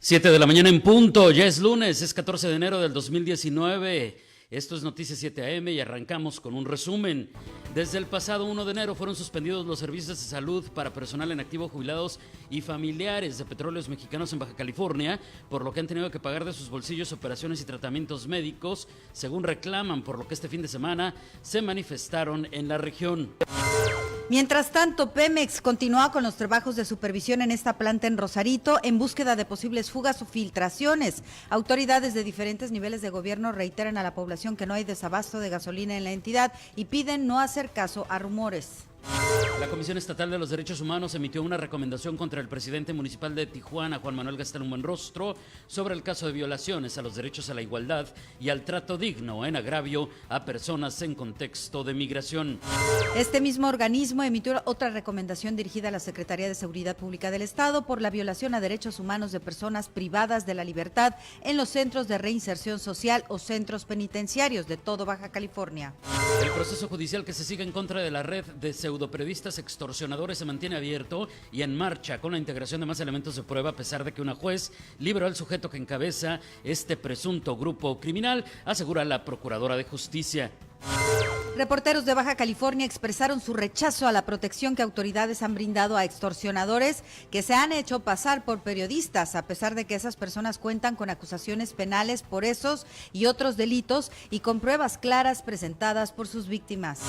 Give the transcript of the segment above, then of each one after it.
7 de la mañana en punto, ya es lunes, es 14 de enero del 2019. Esto es Noticias 7 AM y arrancamos con un resumen. Desde el pasado 1 de enero fueron suspendidos los servicios de salud para personal en activo, jubilados y familiares de Petróleos Mexicanos en Baja California, por lo que han tenido que pagar de sus bolsillos operaciones y tratamientos médicos, según reclaman, por lo que este fin de semana se manifestaron en la región. Mientras tanto, Pemex continúa con los trabajos de supervisión en esta planta en Rosarito en búsqueda de posibles fugas o filtraciones. Autoridades de diferentes niveles de gobierno reiteran a la población que no hay desabasto de gasolina en la entidad y piden no hacer caso a rumores. La Comisión Estatal de los Derechos Humanos emitió una recomendación contra el presidente municipal de Tijuana, Juan Manuel Gastelum Buenrostro, sobre el caso de violaciones a los derechos a la igualdad y al trato digno en agravio a personas en contexto de migración. Este mismo organismo emitió otra recomendación dirigida a la Secretaría de Seguridad Pública del Estado por la violación a derechos humanos de personas privadas de la libertad en los centros de reinserción social o centros penitenciarios de todo Baja California. El proceso judicial que se sigue en contra de la red de pseudoperiodistas extorsionadores se mantiene abierto y en marcha con la integración de más elementos de prueba, a pesar de que una juez liberó al sujeto que encabeza este presunto grupo criminal, asegura la Procuradora de Justicia. Reporteros de Baja California expresaron su rechazo a la protección que autoridades han brindado a extorsionadores que se han hecho pasar por periodistas, a pesar de que esas personas cuentan con acusaciones penales por esos y otros delitos y con pruebas claras presentadas por sus víctimas.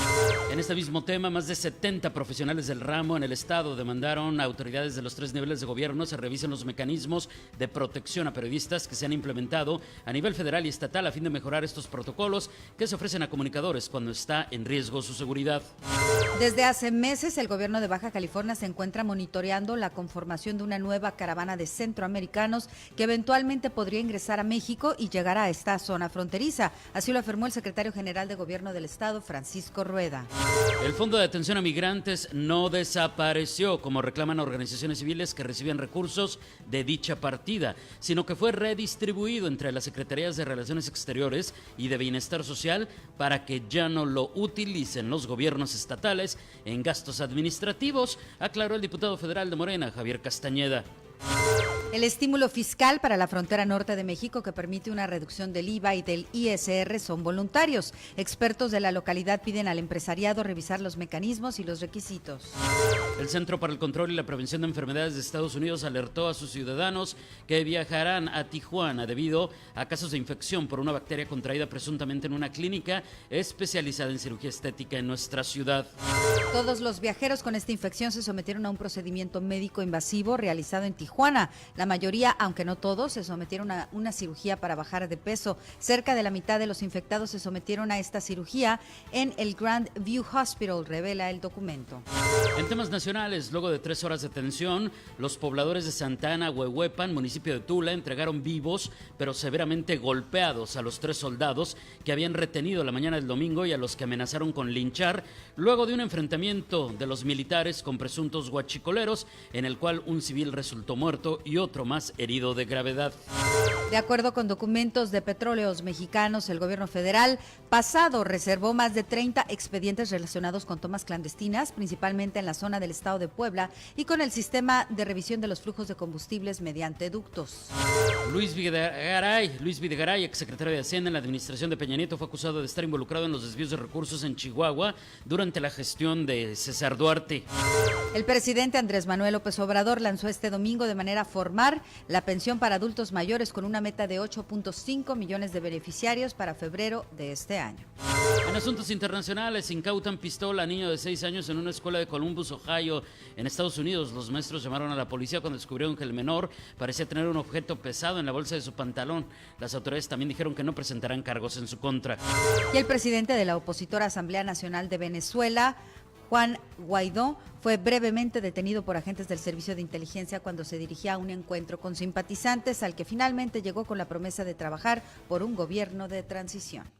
En este mismo tema, más de 70 profesionales del ramo en el estado demandaron a autoridades de los 3 niveles de gobierno se revisen los mecanismos de protección a periodistas que se han implementado a nivel federal y estatal a fin de mejorar estos protocolos que se ofrecen a comunicadores cuando está en riesgo su seguridad. Desde hace meses, el gobierno de Baja California se encuentra monitoreando la conformación de una nueva caravana de centroamericanos que eventualmente podría ingresar a México y llegar a esta zona fronteriza. Así lo afirmó el secretario general de Gobierno del Estado, Francisco Rueda. El Fondo de Atención a Migrantes no desapareció, como reclaman organizaciones civiles que reciben recursos de dicha partida, sino que fue redistribuido entre las Secretarías de Relaciones Exteriores y de Bienestar Social para que ya no lo utilicen los gobiernos estatales en gastos administrativos, aclaró el diputado federal de Morena, Javier Castañeda. El estímulo fiscal para la frontera norte de México, que permite una reducción del IVA y del ISR, son voluntarios. Expertos de la localidad piden al empresariado revisar los mecanismos y los requisitos. El Centro para el Control y la Prevención de Enfermedades de Estados Unidos alertó a sus ciudadanos que viajarán a Tijuana debido a casos de infección por una bacteria contraída presuntamente en una clínica especializada en cirugía estética en nuestra ciudad. Todos los viajeros con esta infección se sometieron a un procedimiento médico invasivo realizado en Tijuana. La mayoría, aunque no todos, se sometieron a una cirugía para bajar de peso. Cerca de la mitad de los infectados se sometieron a esta cirugía en el Grand View Hospital, revela el documento. En temas nacionales, luego de 3 horas de tensión, los pobladores de Santa Ana, Huehuepan, municipio de Tula, entregaron vivos, pero severamente golpeados a los 3 soldados que habían retenido la mañana del domingo y a los que amenazaron con linchar, luego de un enfrentamiento de los militares con presuntos guachicoleros, en el cual un civil resultó muerto y otro más herido de gravedad. De acuerdo con documentos de Petróleos Mexicanos, el gobierno federal pasado reservó más de 30 expedientes relacionados con tomas clandestinas, principalmente en la zona del estado de Puebla, y con el sistema de revisión de los flujos de combustibles mediante ductos. Luis Videgaray, exsecretario de Hacienda en la administración de Peña Nieto, fue acusado de estar involucrado en los desvíos de recursos en Chihuahua durante la gestión de César Duarte. El presidente Andrés Manuel López Obrador lanzó este domingo de manera formal la pensión para adultos mayores con una meta de 8.5 millones de beneficiarios para febrero de este año. En asuntos internacionales, incautan pistola a niño de 6 años en una escuela de Columbus, Ohio, en Estados Unidos. Los maestros llamaron a la policía cuando descubrieron que el menor parecía tener un objeto pesado en la bolsa de su pantalón. Las autoridades también dijeron que no presentarán cargos en su contra. Y el presidente de la opositora Asamblea Nacional de Venezuela, Juan Guaidó, fue brevemente detenido por agentes del Servicio de Inteligencia cuando se dirigía a un encuentro con simpatizantes al que finalmente llegó con la promesa de trabajar por un gobierno de transición.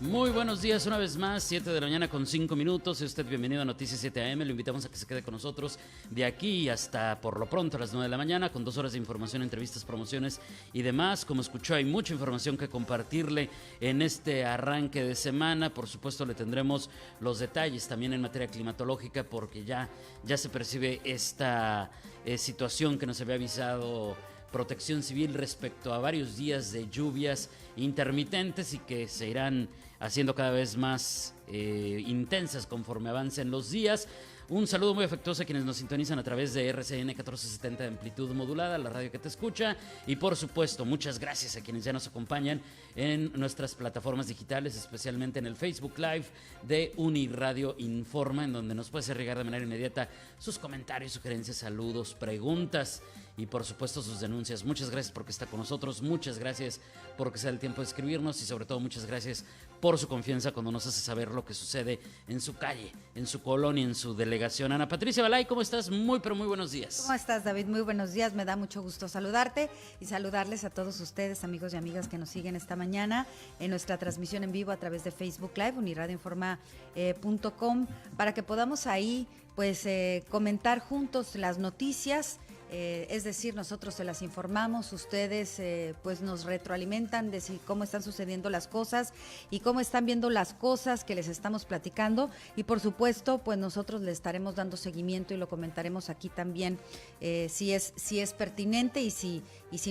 Muy buenos días una vez más, 7 de la mañana con 5 minutos. Usted bienvenido a Noticias 7 AM. Lo invitamos a que se quede con nosotros de aquí hasta por lo pronto a las 9 de la mañana con 2 horas de información, entrevistas, promociones y demás. Como escuchó, hay mucha información que compartirle en este arranque de semana. Por supuesto, le tendremos los detalles también en materia climatológica porque ya se percibe esta situación que nos había avisado Protección Civil respecto a varios días de lluvias intermitentes y que se irán haciendo cada vez más intensas conforme avancen los días. Un saludo muy afectuoso a quienes nos sintonizan a través de RCN 1470 de amplitud modulada, la radio que te escucha. Y por supuesto, muchas gracias a quienes ya nos acompañan en nuestras plataformas digitales, especialmente en el Facebook Live de Uniradio Informa, en donde nos puede hacer llegar de manera inmediata sus comentarios, sugerencias, saludos, preguntas y por supuesto sus denuncias. Muchas gracias porque está con nosotros, muchas gracias porque se da el tiempo de escribirnos y sobre todo muchas gracias por su confianza cuando nos hace saber lo que sucede en su calle, en su colonia, en su delegación. Ana Patricia Balay, ¿cómo estás? Muy buenos días. ¿Cómo estás, David? Muy buenos días, me da mucho gusto saludarte y saludarles a todos ustedes, amigos y amigas que nos siguen esta mañana en nuestra transmisión en vivo a través de Facebook Live, uniradioinforma.com, para que podamos ahí pues comentar juntos las noticias. Es decir, nosotros se las informamos, ustedes pues nos retroalimentan de cómo están sucediendo las cosas y cómo están viendo las cosas que les estamos platicando y por supuesto pues nosotros le estaremos dando seguimiento y lo comentaremos aquí también si es pertinente y si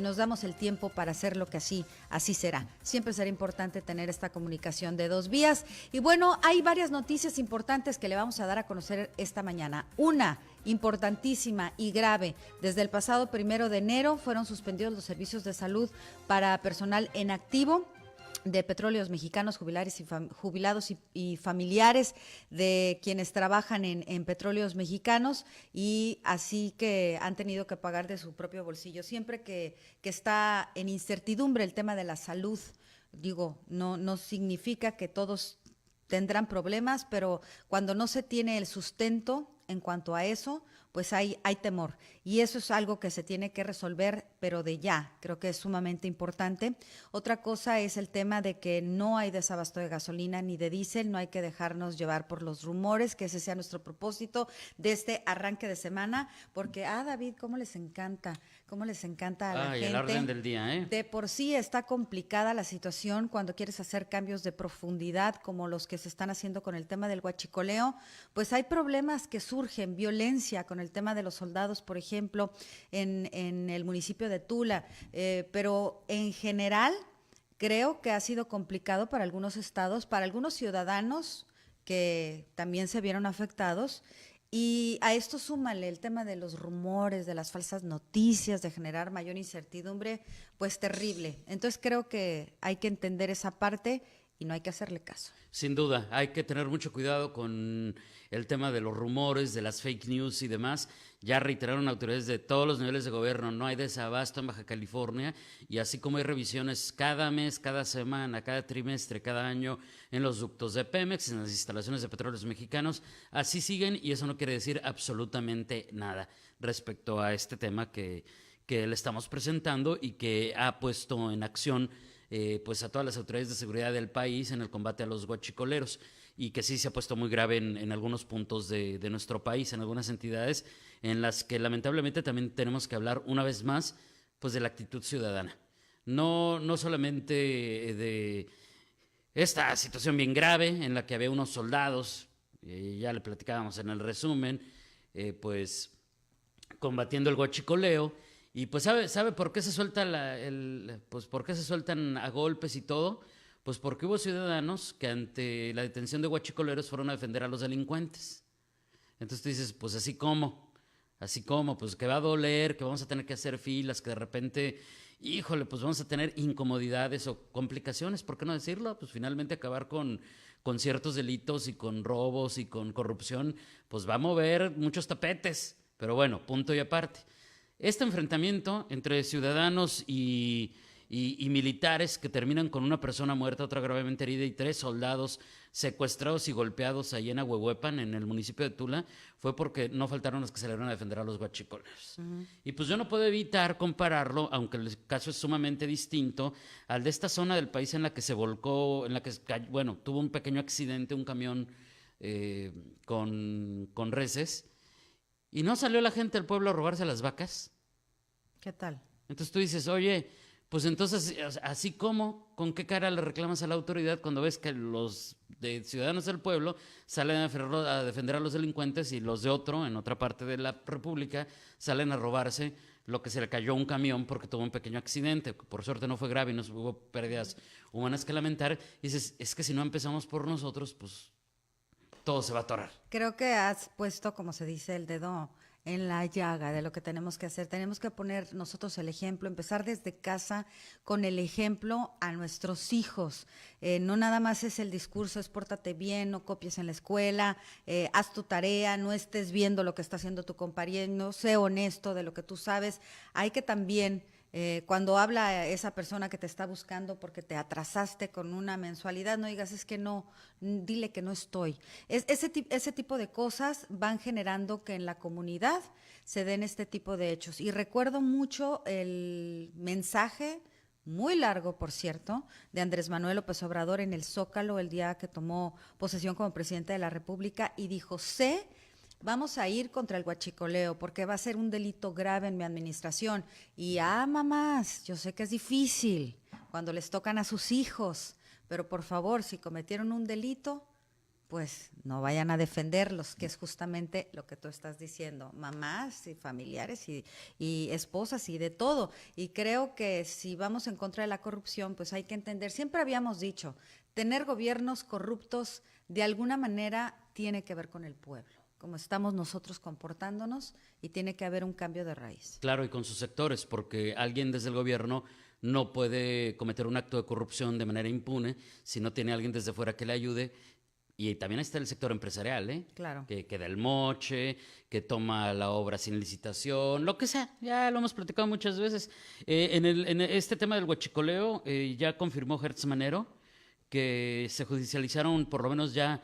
nos damos el tiempo para hacerlo, que así será. Siempre será importante tener esta comunicación de dos vías y bueno, hay varias noticias importantes que le vamos a dar a conocer esta mañana. Una importantísima y grave. Desde el pasado 1 de enero fueron suspendidos los servicios de salud para personal en activo de Petróleos Mexicanos, jubilados y familiares de quienes trabajan en Petróleos Mexicanos y así que han tenido que pagar de su propio bolsillo. Siempre que está en incertidumbre el tema de la salud, digo, no significa que todos tendrán problemas, pero cuando no se tiene el sustento en cuanto a eso, pues hay temor. Y eso es algo que se tiene que resolver, pero de ya. Creo que es sumamente importante. Otra cosa es el tema de que no hay desabasto de gasolina ni de diésel. No hay que dejarnos llevar por los rumores, que ese sea nuestro propósito de este arranque de semana. Porque, David, cómo les encanta a la gente. El orden del día, ¿eh? De por sí está complicada la situación cuando quieres hacer cambios de profundidad, como los que se están haciendo con el tema del huachicoleo. Pues hay problemas que surgen, violencia con el tema de los soldados, por ejemplo, en el municipio de Tula, pero en general creo que ha sido complicado para algunos estados, para algunos ciudadanos que también se vieron afectados. Y a esto súmale el tema de los rumores, de las falsas noticias, de generar mayor incertidumbre, pues terrible. Entonces creo que hay que entender esa parte y no hay que hacerle caso. Sin duda, hay que tener mucho cuidado con el tema de los rumores, de las fake news y demás. Ya reiteraron autoridades de todos los niveles de gobierno, no hay desabasto en Baja California y así como hay revisiones cada mes, cada semana, cada trimestre, cada año en los ductos de Pemex, en las instalaciones de Petróleos Mexicanos, así siguen y eso no quiere decir absolutamente nada respecto a este tema que le estamos presentando y que ha puesto en acción pues a todas las autoridades de seguridad del país en el combate a los huachicoleros y que sí se ha puesto muy grave en algunos puntos de nuestro país, en algunas entidades en las que lamentablemente también tenemos que hablar una vez más pues de la actitud ciudadana. No solamente de esta situación bien grave en la que había unos soldados, ya le platicábamos en el resumen, pues combatiendo el huachicoleo. Y pues ¿sabe por qué se suelta pues por qué se sueltan a golpes y todo? Pues porque hubo ciudadanos que ante la detención de huachicoleros fueron a defender a los delincuentes. Entonces tú dices, pues así como, pues que va a doler, que vamos a tener que hacer filas, que de repente, híjole, pues vamos a tener incomodidades o complicaciones, ¿por qué no decirlo? Pues finalmente acabar con ciertos delitos y con robos y con corrupción, pues va a mover muchos tapetes, pero bueno, punto y aparte. Este enfrentamiento entre ciudadanos y y militares que terminan con una persona muerta, otra gravemente herida y 3 soldados secuestrados y golpeados ahí en Ahuehuepan, en el municipio de Tula, fue porque no faltaron los que salieron a defender a los guachicoleros. Y pues yo no puedo evitar compararlo, aunque el caso es sumamente distinto, al de esta zona del país en la que se volcó, en la que, bueno, tuvo un pequeño accidente, un camión con reses, y no salió la gente del pueblo a robarse las vacas. ¿Qué tal? Entonces tú dices, oye, pues entonces, así como, ¿con qué cara le reclamas a la autoridad cuando ves que los de ciudadanos del pueblo salen a defender a los delincuentes y los de otro, en otra parte de la república, salen a robarse lo que se le cayó a un camión porque tuvo un pequeño accidente? Por suerte no fue grave y no hubo pérdidas humanas que lamentar. Y dices, es que si no empezamos por nosotros, pues todo se va a atorar. Creo que has puesto, como se dice, el dedo en la llaga de lo que tenemos que hacer. Tenemos que poner nosotros el ejemplo, empezar desde casa con el ejemplo a nuestros hijos. No nada más es el discurso, es pórtate bien, no copies en la escuela, haz tu tarea, no estés viendo lo que está haciendo tu compañero, sé honesto de lo que tú sabes. Hay que también, cuando habla esa persona que te está buscando porque te atrasaste con una mensualidad, no digas es que no, dile que no estoy. Ese tipo de cosas van generando que en la comunidad se den este tipo de hechos. Y recuerdo mucho el mensaje, muy largo por cierto, de Andrés Manuel López Obrador en el Zócalo el día que tomó posesión como presidente de la República y dijo, vamos a ir contra el huachicoleo porque va a ser un delito grave en mi administración. Y mamás, yo sé que es difícil cuando les tocan a sus hijos, pero por favor, si cometieron un delito, pues no vayan a defenderlos, que es justamente lo que tú estás diciendo, mamás y familiares y esposas y de todo. Y creo que si vamos en contra de la corrupción, pues hay que entender, siempre habíamos dicho, tener gobiernos corruptos de alguna manera tiene que ver con el pueblo, como estamos nosotros comportándonos, y tiene que haber un cambio de raíz. Claro, y con sus sectores, porque alguien desde el gobierno no puede cometer un acto de corrupción de manera impune si no tiene alguien desde fuera que le ayude. Y también está el sector empresarial, Claro. Que da el moche, que toma la obra sin licitación, lo que sea. Ya lo hemos platicado muchas veces. En este tema del huachicoleo, ya confirmó Hertz Manero que se judicializaron por lo menos ya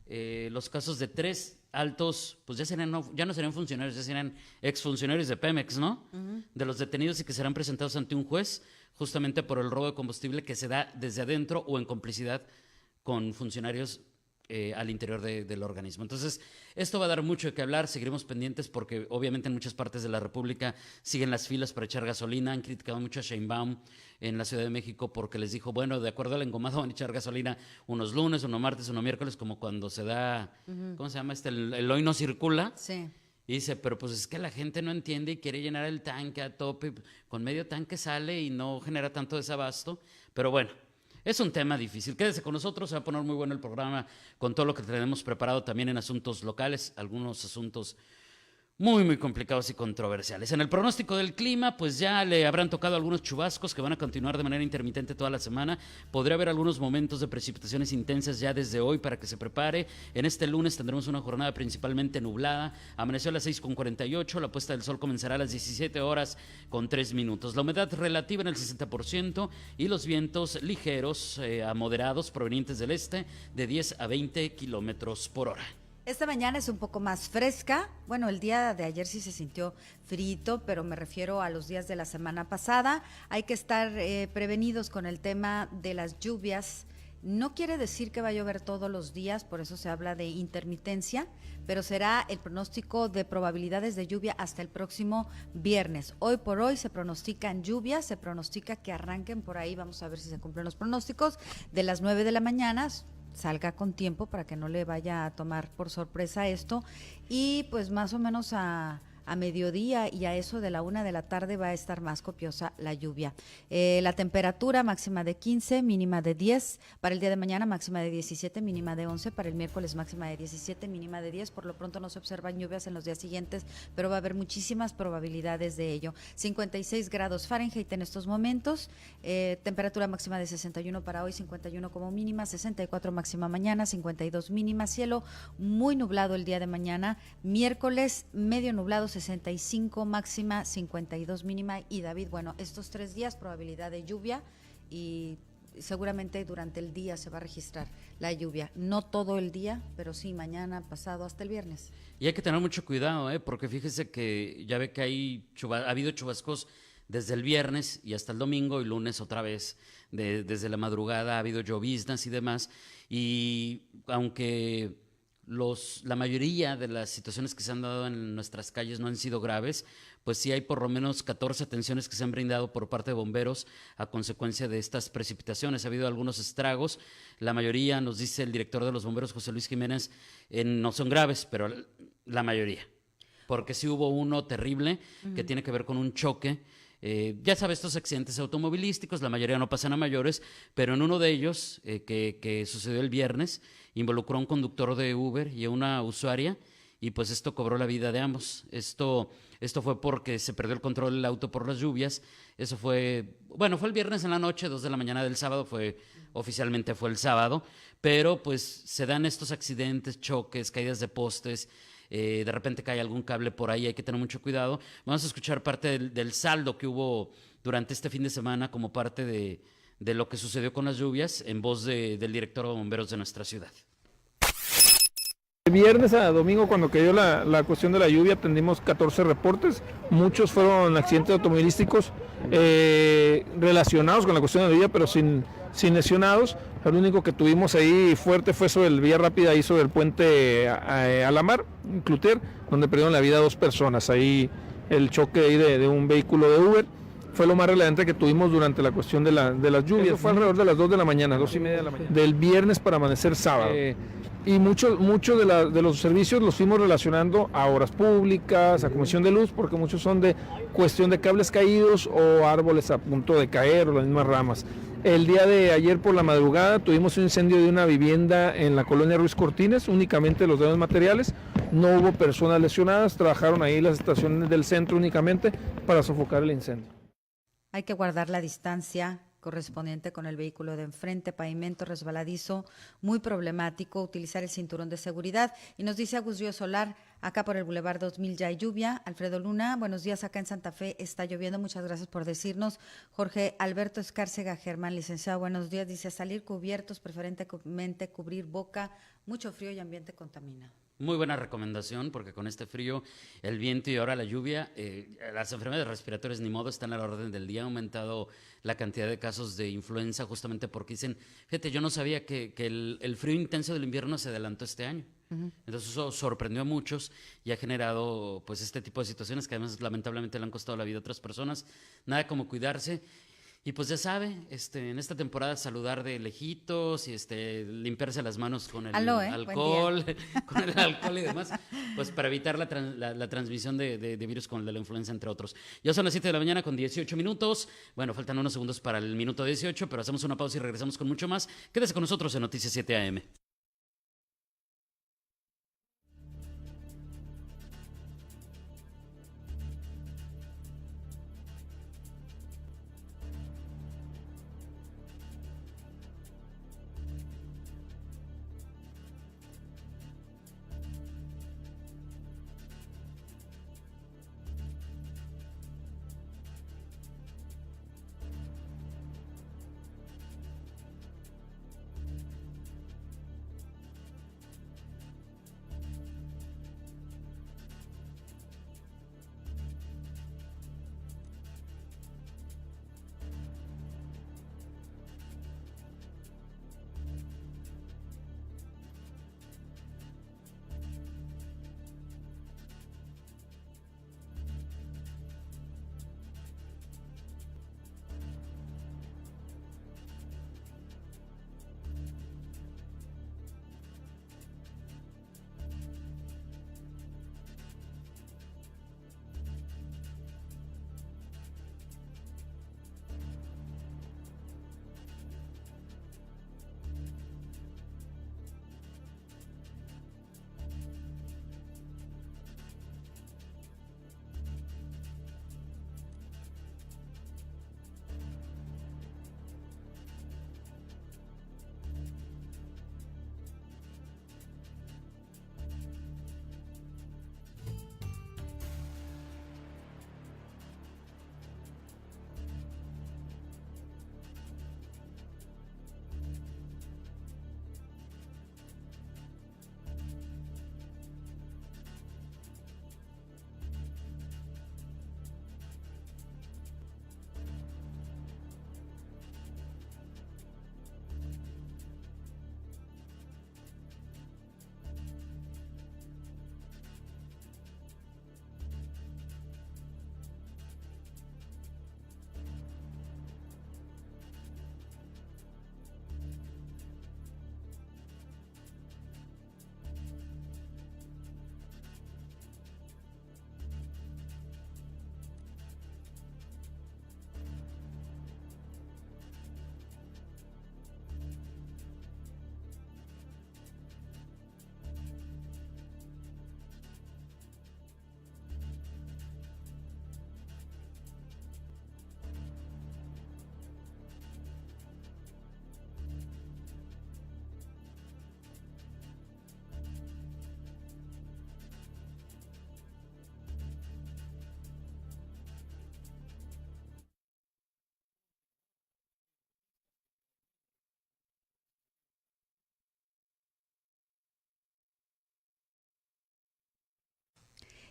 los casos de 3 altos, pues ya no serían funcionarios, ya serían exfuncionarios de Pemex, ¿no? De los detenidos y que serán presentados ante un juez justamente por el robo de combustible que se da desde adentro o en complicidad con funcionarios al interior del organismo. Entonces, esto va a dar mucho de qué hablar, seguiremos pendientes porque obviamente en muchas partes de la República siguen las filas para echar gasolina. Han criticado mucho a Sheinbaum en la Ciudad de México porque les dijo, bueno, de acuerdo al engomado van a echar gasolina unos lunes, unos martes, unos miércoles, como cuando se da, ¿cómo se llama? El hoy no circula. Sí. Y dice, pero pues es que la gente no entiende y quiere llenar el tanque a tope, con medio tanque sale y no genera tanto desabasto, pero bueno, es un tema difícil. Quédese con nosotros, se va a poner muy bueno el programa con todo lo que tenemos preparado también en asuntos locales, algunos asuntos muy, muy complicados y controversiales. En el pronóstico del clima, pues ya le habrán tocado algunos chubascos que van a continuar de manera intermitente toda la semana. Podría haber algunos momentos de precipitaciones intensas ya desde hoy para que se prepare. En este lunes tendremos una jornada principalmente nublada. Amaneció a las 6:48, la puesta del sol comenzará a las 17:03. La humedad relativa en el 60% y los vientos ligeros a moderados provenientes del este de 10 a 20 kilómetros por hora. Esta mañana es un poco más fresca. Bueno, el día de ayer sí se sintió frito, pero me refiero a los días de la semana pasada. Hay que estar prevenidos con el tema de las lluvias. No quiere decir que va a llover todos los días, por eso se habla de intermitencia, pero será el pronóstico de probabilidades de lluvia hasta el próximo viernes. Hoy por hoy se pronostican lluvias, se pronostica que arranquen por ahí, vamos a ver si se cumplen los pronósticos, de las 9 de la mañana. Salga con tiempo para que no le vaya a tomar por sorpresa esto, y pues más o menos a mediodía y a eso de la 1 de la tarde va a estar más copiosa la lluvia. La temperatura máxima de 15, mínima de 10, para el día de mañana máxima de 17, mínima de 11, para el miércoles máxima de 17, mínima de 10, por lo pronto no se observan lluvias en los días siguientes, pero va a haber muchísimas probabilidades de ello. 56 grados Fahrenheit en estos momentos, temperatura máxima de 61 para hoy, 51 como mínima, 64 máxima mañana, 52 mínima, cielo muy nublado el día de mañana, miércoles medio nublado, 65 máxima, 52 mínima. Y David, bueno, estos 3 días probabilidad de lluvia y seguramente durante el día se va a registrar la lluvia. No todo el día, pero sí mañana, pasado, hasta el viernes. Y hay que tener mucho cuidado, porque fíjese que ya ve que ha habido chubascos desde el viernes y hasta el domingo y lunes otra vez. Desde la madrugada ha habido lloviznas y demás. Y aunque la mayoría de las situaciones que se han dado en nuestras calles no han sido graves, pues sí hay por lo menos 14 atenciones que se han brindado por parte de bomberos a consecuencia de estas precipitaciones. Ha habido algunos estragos, la mayoría, nos dice el director de los bomberos, José Luis Jiménez, no son graves, pero la mayoría. Porque sí hubo uno terrible que tiene que ver con un choque. Ya sabes, estos accidentes automovilísticos, la mayoría no pasan a mayores, pero en uno de ellos, que sucedió el viernes, involucró a un conductor de Uber y a una usuaria, y pues esto cobró la vida de ambos. Esto fue porque se perdió el control del auto por las lluvias. Eso fue el viernes en la noche, 2 de la mañana del sábado, oficialmente fue el sábado, pero pues se dan estos accidentes, choques, caídas de postes. De repente cae algún cable por ahí, hay que tener mucho cuidado. Vamos a escuchar parte del saldo que hubo durante este fin de semana como parte de lo que sucedió con las lluvias en voz del director de bomberos de nuestra ciudad. El viernes a domingo, cuando cayó la cuestión de la lluvia, atendimos 14 reportes, muchos fueron accidentes automovilísticos relacionados con la cuestión de la lluvia, pero sin lesionados. El único que tuvimos ahí fuerte fue sobre el vía rápida, ahí sobre el puente a la mar, Cloutier, donde perdieron la vida 2 personas. Ahí el choque ahí de un vehículo de Uber fue lo más relevante que tuvimos durante la cuestión de las lluvias. Eso fue alrededor de las 2 de la mañana, 2:30 de la mañana, del viernes para amanecer sábado. Y muchos de los servicios los fuimos relacionando a obras públicas, a Comisión de Luz, porque muchos son de cuestión de cables caídos o árboles a punto de caer o las mismas ramas. El día de ayer por la madrugada tuvimos un incendio de una vivienda en la colonia Ruiz Cortines, únicamente los daños materiales, no hubo personas lesionadas, trabajaron ahí las estaciones del centro únicamente para sofocar el incendio. Hay que guardar la distancia correspondiente con el vehículo de enfrente, pavimento resbaladizo, muy problemático, utilizar el cinturón de seguridad. Y nos dice Agustío Solar, acá por el Boulevard 2000 ya hay lluvia. Alfredo Luna, buenos días, acá en Santa Fe está lloviendo, muchas gracias por decirnos. Jorge Alberto Escárcega Germán, licenciado, buenos días, dice salir cubiertos, preferentemente cubrir boca, mucho frío y ambiente contaminado. Muy buena recomendación, porque con este frío, el viento y ahora la lluvia, las enfermedades respiratorias ni modo están a la orden del día. Ha aumentado la cantidad de casos de influenza justamente porque dicen, fíjate, yo no sabía que el frío intenso del invierno se adelantó este año. Entonces eso sorprendió a muchos y ha generado pues este tipo de situaciones que además lamentablemente le han costado la vida a otras personas. Nada como cuidarse. Y pues ya sabe, en esta temporada saludar de lejitos y limpiarse las manos con el alcohol, con el alcohol y demás, pues para evitar la transmisión de virus como el de la influenza, entre otros. Ya son las 7 de la mañana con 18 minutos. Bueno, faltan unos segundos para el minuto 18, pero hacemos una pausa y regresamos con mucho más. Quédese con nosotros en Noticias 7 AM.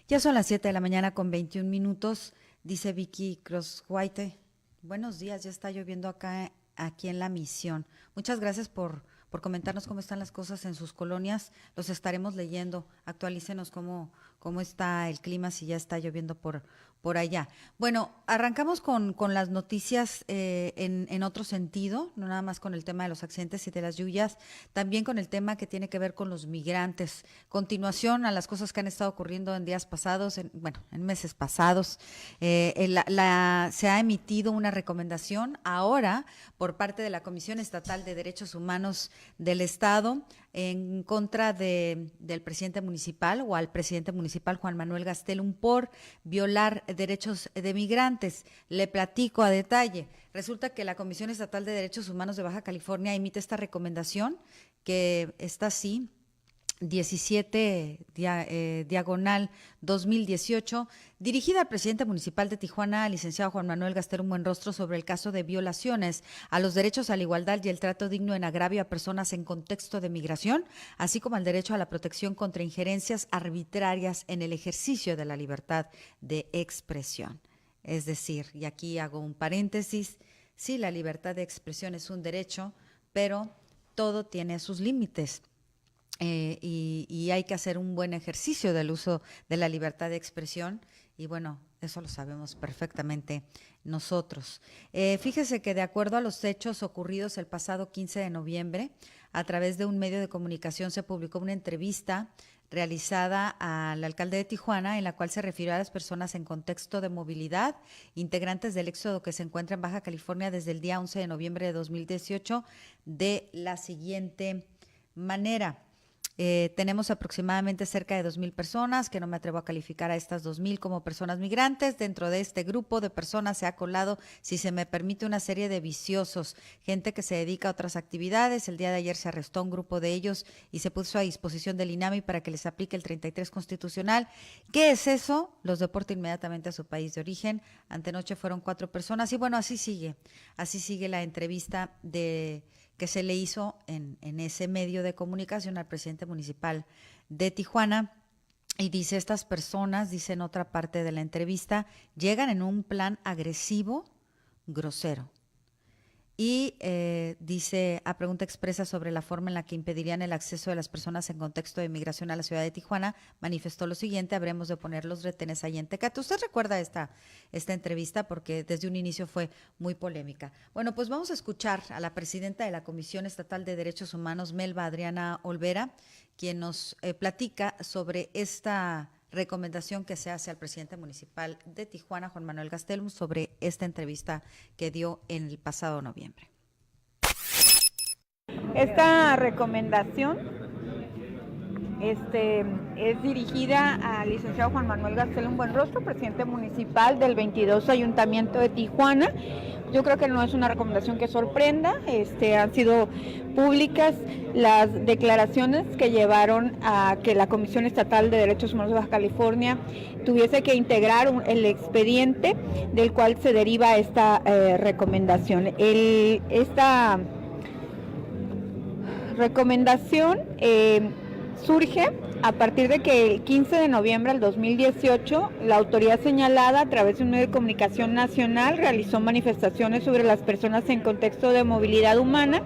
Ya son las 7 de la mañana con 21 minutos, dice Vicky Crosswhite. Buenos días, ya está lloviendo aquí en La Misión. Muchas gracias por comentarnos cómo están las cosas en sus colonias. Los estaremos leyendo. Actualícenos cómo está el clima, si ya está lloviendo por allá. Bueno, arrancamos con las noticias en otro sentido, no nada más con el tema de los accidentes y de las lluvias, también con el tema que tiene que ver con los migrantes. Continuación a las cosas que han estado ocurriendo en días pasados, en meses pasados, se ha emitido una recomendación ahora por parte de la Comisión Estatal de Derechos Humanos del Estado en contra del presidente municipal o al presidente municipal Juan Manuel Gastelum por violar derechos de migrantes. Le platico a detalle. Resulta que la Comisión Estatal de Derechos Humanos de Baja California emite esta recomendación que está así, 17 diagonal 2018, dirigida al presidente municipal de Tijuana, licenciado Juan Manuel Gastelum Buenrostro, sobre el caso de violaciones a los derechos a la igualdad y el trato digno en agravio a personas en contexto de migración, así como al derecho a la protección contra injerencias arbitrarias en el ejercicio de la libertad de expresión. Es decir, y aquí hago un paréntesis, sí, la libertad de expresión es un derecho, pero todo tiene sus límites. Y hay que hacer un buen ejercicio del uso de la libertad de expresión y bueno, eso lo sabemos perfectamente nosotros. Fíjese que de acuerdo a los hechos ocurridos el pasado 15 de noviembre, a través de un medio de comunicación se publicó una entrevista realizada al alcalde de Tijuana, en la cual se refirió a las personas en contexto de movilidad, integrantes del éxodo que se encuentra en Baja California desde el día 11 de noviembre de 2018, de la siguiente manera. Tenemos aproximadamente cerca de 2,000 personas, que no me atrevo a calificar a estas 2,000 como personas migrantes. Dentro de este grupo de personas se ha colado, si se me permite, una serie de viciosos, gente que se dedica a otras actividades. El día de ayer se arrestó un grupo de ellos y se puso a disposición del INAMI para que les aplique el 33 constitucional. ¿Qué es eso? Los deporta inmediatamente a su país de origen. Antenoche fueron 4 personas y bueno, así sigue la entrevista que se le hizo en ese medio de comunicación al presidente municipal de Tijuana. Y dice, estas personas, dice en otra parte de la entrevista, llegan en un plan agresivo, grosero. Y dice, a pregunta expresa sobre la forma en la que impedirían el acceso de las personas en contexto de migración a la ciudad de Tijuana, manifestó lo siguiente: habremos de poner los retenes ahí en Tecate. ¿Usted recuerda esta entrevista? Porque desde un inicio fue muy polémica. Bueno, pues vamos a escuchar a la presidenta de la Comisión Estatal de Derechos Humanos, Melba Adriana Olvera, quien nos platica sobre esta recomendación que se hace al presidente municipal de Tijuana, Juan Manuel Gastelum, sobre esta entrevista que dio en el pasado noviembre. Esta recomendación es dirigida al licenciado Juan Manuel Gastelum Buenrostro, presidente municipal del 22 Ayuntamiento de Tijuana. Yo creo que no es una recomendación que sorprenda, han sido públicas las declaraciones que llevaron a que la Comisión Estatal de Derechos Humanos de Baja California tuviese que integrar el expediente del cual se deriva esta recomendación. Esta recomendación surge a partir de que el 15 de noviembre del 2018 la autoridad señalada, a través de un medio de comunicación nacional, realizó manifestaciones sobre las personas en contexto de movilidad humana,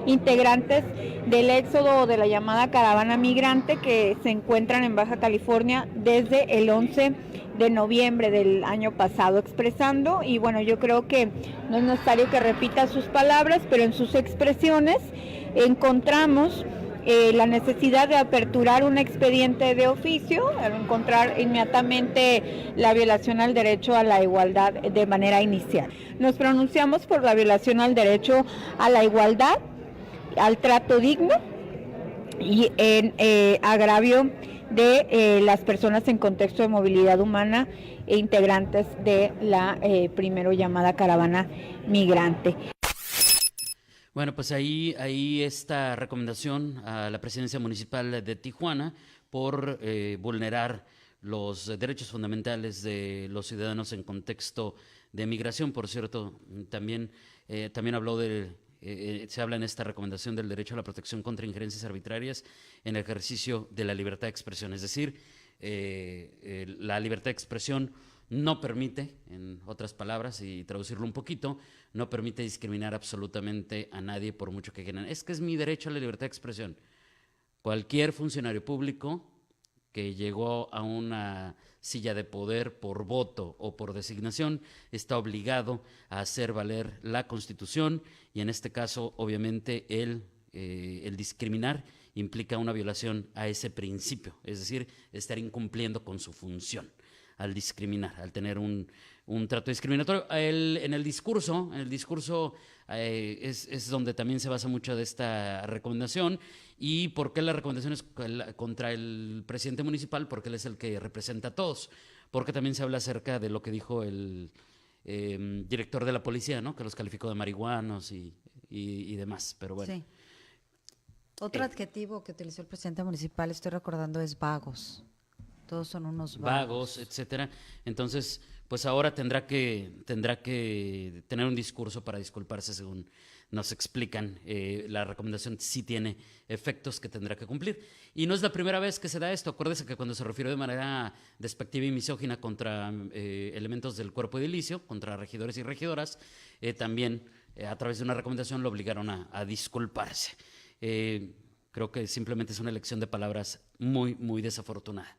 integrantes del éxodo o de la llamada caravana migrante que se encuentran en Baja California desde el 11 de noviembre del año pasado, expresando, y bueno, yo creo que no es necesario que repita sus palabras, pero en sus expresiones encontramos la necesidad de aperturar un expediente de oficio, al encontrar inmediatamente la violación al derecho a la igualdad de manera inicial. Nos pronunciamos por la violación al derecho a la igualdad, al trato digno y en agravio de las personas en contexto de movilidad humana e integrantes de la primero llamada caravana migrante. Bueno, pues ahí esta recomendación a la presidencia municipal de Tijuana por vulnerar los derechos fundamentales de los ciudadanos en contexto de migración. Por cierto, también habló se habla en esta recomendación del derecho a la protección contra injerencias arbitrarias en el ejercicio de la libertad de expresión. Es decir, la libertad de expresión no permite, en otras palabras, y traducirlo un poquito, no permite discriminar absolutamente a nadie por mucho que quieran. Es que es mi derecho a la libertad de expresión. Cualquier funcionario público que llegó a una silla de poder por voto o por designación está obligado a hacer valer la Constitución y en este caso, obviamente, el discriminar implica una violación a ese principio, es decir, estar incumpliendo con su función al discriminar, al tener un trato discriminatorio. En el discurso es donde también se basa mucho de esta recomendación. ¿Y por qué la recomendación es contra el presidente municipal? Porque él es el que representa a todos. Porque también se habla acerca de lo que dijo el director de la policía, ¿no? Que los calificó de marihuanos y demás, pero bueno. Sí. Otro adjetivo que utilizó el presidente municipal, estoy recordando, es vagos. Todos son unos vagos, etcétera. Entonces, pues ahora tendrá que tener un discurso para disculparse, según nos explican. La recomendación sí tiene efectos que tendrá que cumplir. Y no es la primera vez que se da esto. Acuérdese que cuando se refirió de manera despectiva y misógina contra elementos del cuerpo edilicio, contra regidores y regidoras, también a través de una recomendación lo obligaron a disculparse. Creo que simplemente es una elección de palabras muy, muy desafortunada.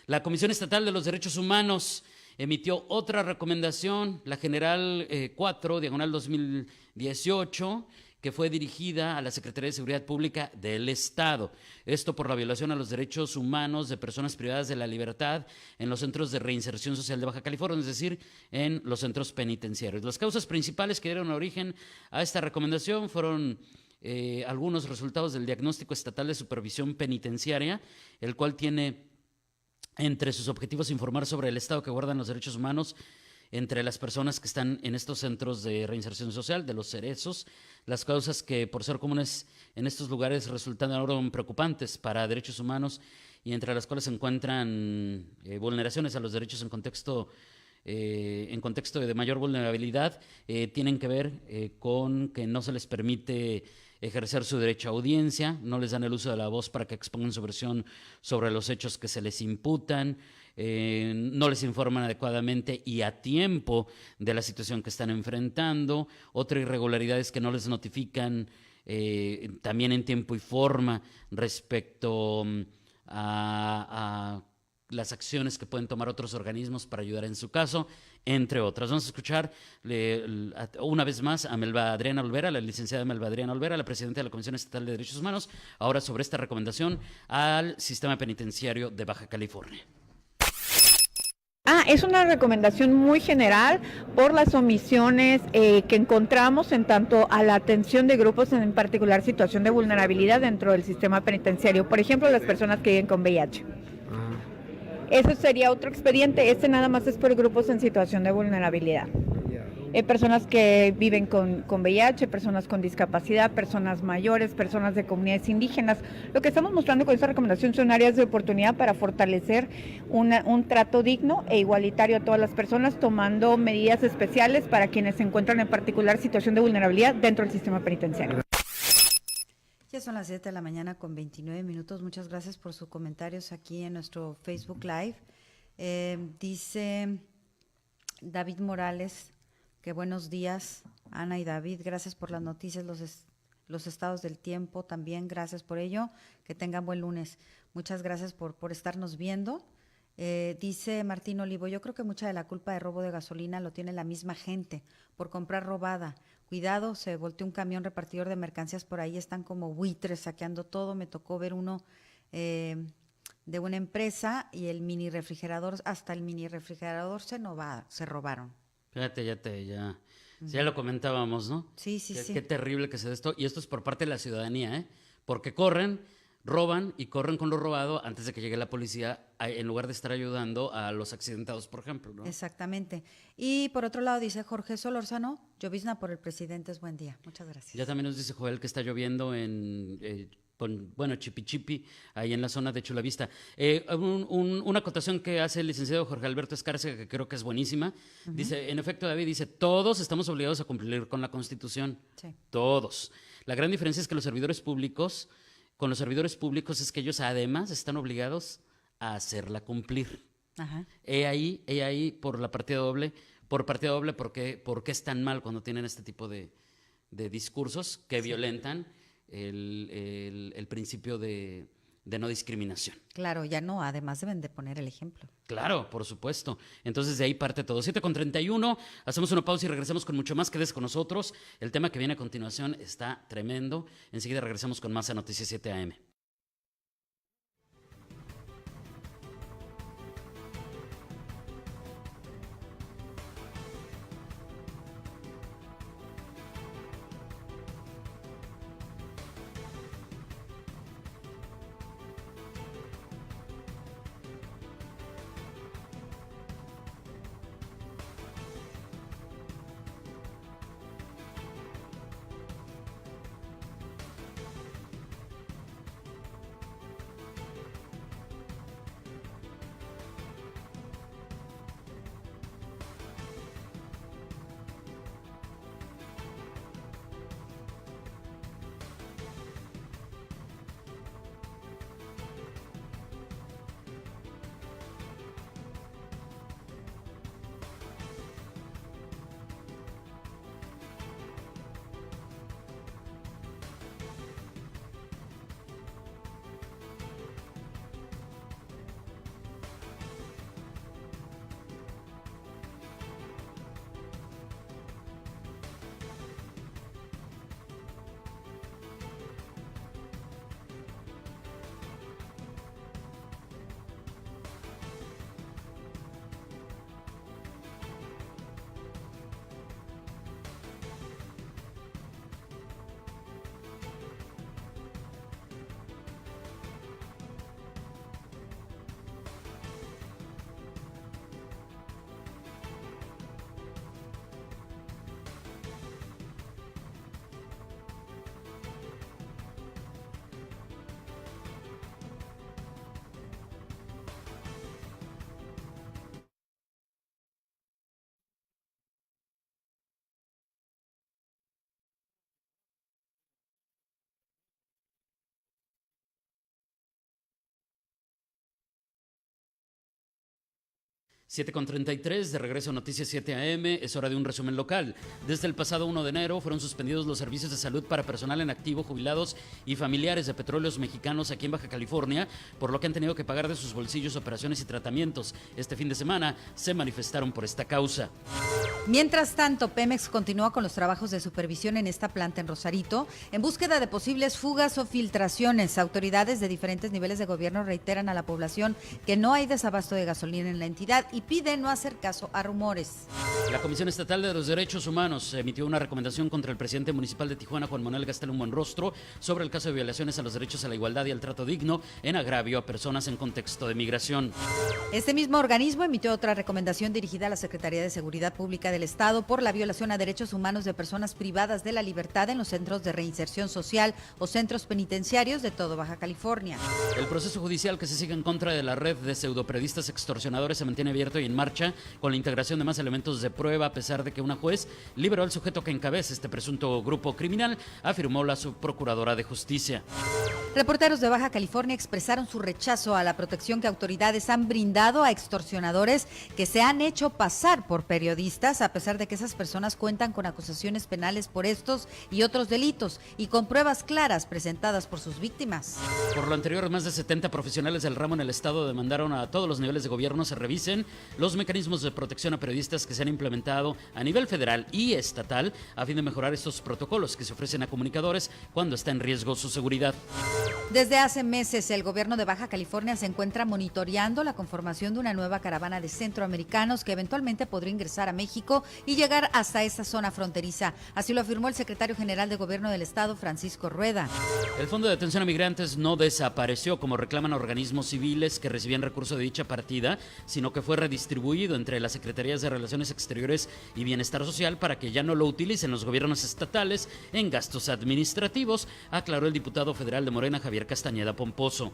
La Comisión Estatal de los Derechos Humanos emitió otra recomendación, la General 4, diagonal 2018, que fue dirigida a la Secretaría de Seguridad Pública del Estado. Esto por la violación a los derechos humanos de personas privadas de la libertad en los centros de reinserción social de Baja California, es decir, en los centros penitenciarios. Las causas principales que dieron origen a esta recomendación fueron algunos resultados del diagnóstico estatal de supervisión penitenciaria, el cual tiene entre sus objetivos informar sobre el estado que guardan los derechos humanos entre las personas que están en estos centros de reinserción social, de los cerezos, las causas que por ser comunes en estos lugares resultan ahora preocupantes para derechos humanos y entre las cuales se encuentran vulneraciones a los derechos en contexto de mayor vulnerabilidad, tienen que ver con que no se les permite ejercer su derecho a audiencia, no les dan el uso de la voz para que expongan su versión sobre los hechos que se les imputan, no les informan adecuadamente y a tiempo de la situación que están enfrentando. Otra irregularidad es que no les notifican también en tiempo y forma respecto a las acciones que pueden tomar otros organismos para ayudar en su caso, entre otras. Vamos a escuchar una vez más a Melba Adriana Olvera, la licenciada Melba Adriana Olvera, la presidenta de la Comisión Estatal de Derechos Humanos, ahora sobre esta recomendación al sistema penitenciario de Baja California. Es una recomendación muy general por las omisiones que encontramos en tanto a la atención de grupos en particular situación de vulnerabilidad dentro del sistema penitenciario. Por ejemplo, las personas que viven con VIH. Eso sería otro expediente. Este nada más es por grupos en situación de vulnerabilidad. Personas que viven con VIH, personas con discapacidad, personas mayores, personas de comunidades indígenas. Lo que estamos mostrando con esta recomendación son áreas de oportunidad para fortalecer un trato digno e igualitario a todas las personas, tomando medidas especiales para quienes se encuentran en particular situación de vulnerabilidad dentro del sistema penitenciario. Ya son las 7 de la mañana con 29 minutos. Muchas gracias por sus comentarios aquí en nuestro Facebook Live. Dice David Morales que buenos días, Ana y David. Gracias por las noticias, los estados del tiempo también. Gracias por ello. Que tengan buen lunes. Muchas gracias por estarnos viendo. Dice Martín Olivo, yo creo que mucha de la culpa de robo de gasolina lo tiene la misma gente por comprar robada. Cuidado, se volteó un camión repartidor de mercancías por ahí, están como buitres saqueando todo. Me tocó ver uno de una empresa y el mini refrigerador, hasta el mini refrigerador se robaron. Fíjate, ya lo comentábamos, ¿no? Sí. Qué terrible que se dé esto. Y esto es por parte de la ciudadanía, porque roban y corren con lo robado antes de que llegue la policía, en lugar de estar ayudando a los accidentados, por ejemplo, ¿no? Exactamente. Y por otro lado dice Jorge Solórzano, llovizna por el presidente es buen día. Muchas gracias. Ya también nos dice Joel que está lloviendo en Chipi, ahí en la zona de Chulavista. Una acotación que hace el licenciado Jorge Alberto Escárcega, que creo que es buenísima. Dice, en efecto, David, dice, todos estamos obligados a cumplir con la Constitución. Sí. Todos. La gran diferencia es que con los servidores públicos es que ellos además están obligados a hacerla cumplir. Ajá. He ahí por la partida doble, ¿por qué es tan mal cuando tienen este tipo de discursos que violentan el principio de no discriminación? Claro, ya no, además deben de poner el ejemplo. Claro, por supuesto. Entonces de ahí parte todo. 7:31, hacemos una pausa y regresamos con mucho más. Quédese con nosotros. El tema que viene a continuación está tremendo. Enseguida regresamos con más a Noticias 7 AM. Siete con 33, de regreso a Noticias 7 AM, es hora de un resumen local. Desde el pasado 1 de enero fueron suspendidos los servicios de salud para personal en activo, jubilados y familiares de petróleos mexicanos aquí en Baja California, por lo que han tenido que pagar de sus bolsillos operaciones y tratamientos. Este fin de semana se manifestaron por esta causa. Mientras tanto, Pemex continúa con los trabajos de supervisión en esta planta en Rosarito, en búsqueda de posibles fugas o filtraciones. Autoridades de diferentes niveles de gobierno reiteran a la población que no hay desabasto de gasolina en la entidad y piden no hacer caso a rumores. La Comisión Estatal de los Derechos Humanos emitió una recomendación contra el presidente municipal de Tijuana, Juan Manuel Gastelum Buenrostro, sobre el caso de violaciones a los derechos a la igualdad y al trato digno en agravio a personas en contexto de migración. Este mismo organismo emitió otra recomendación dirigida a la Secretaría de Seguridad Pública del Estado por la violación a derechos humanos de personas privadas de la libertad en los centros de reinserción social o centros penitenciarios de todo Baja California. El proceso judicial que se sigue en contra de la red de pseudoperiodistas extorsionadores se mantiene abierto y en marcha con la integración de más elementos de prueba, a pesar de que una juez liberó al sujeto que encabeza este presunto grupo criminal, afirmó la subprocuradora de justicia. Reporteros de Baja California expresaron su rechazo a la protección que autoridades han brindado a extorsionadores que se han hecho pasar por periodistas, a pesar de que esas personas cuentan con acusaciones penales por estos y otros delitos y con pruebas claras presentadas por sus víctimas. Por lo anterior, más de 70 profesionales del ramo en el estado demandaron a todos los niveles de gobierno se revisen los mecanismos de protección a periodistas que se han implementado a nivel federal y estatal a fin de mejorar estos protocolos que se ofrecen a comunicadores cuando está en riesgo su seguridad. Desde hace meses, el gobierno de Baja California se encuentra monitoreando la conformación de una nueva caravana de centroamericanos que eventualmente podría ingresar a México y llegar hasta esa zona fronteriza. Así lo afirmó el secretario general de Gobierno del Estado, Francisco Rueda. El Fondo de Atención a Migrantes no desapareció, como reclaman organismos civiles que recibían recurso de dicha partida, sino que fue redistribuido entre las Secretarías de Relaciones Exteriores y Bienestar Social para que ya no lo utilicen los gobiernos estatales en gastos administrativos, aclaró el diputado federal de Morena, Javier Castañeda Pomposo.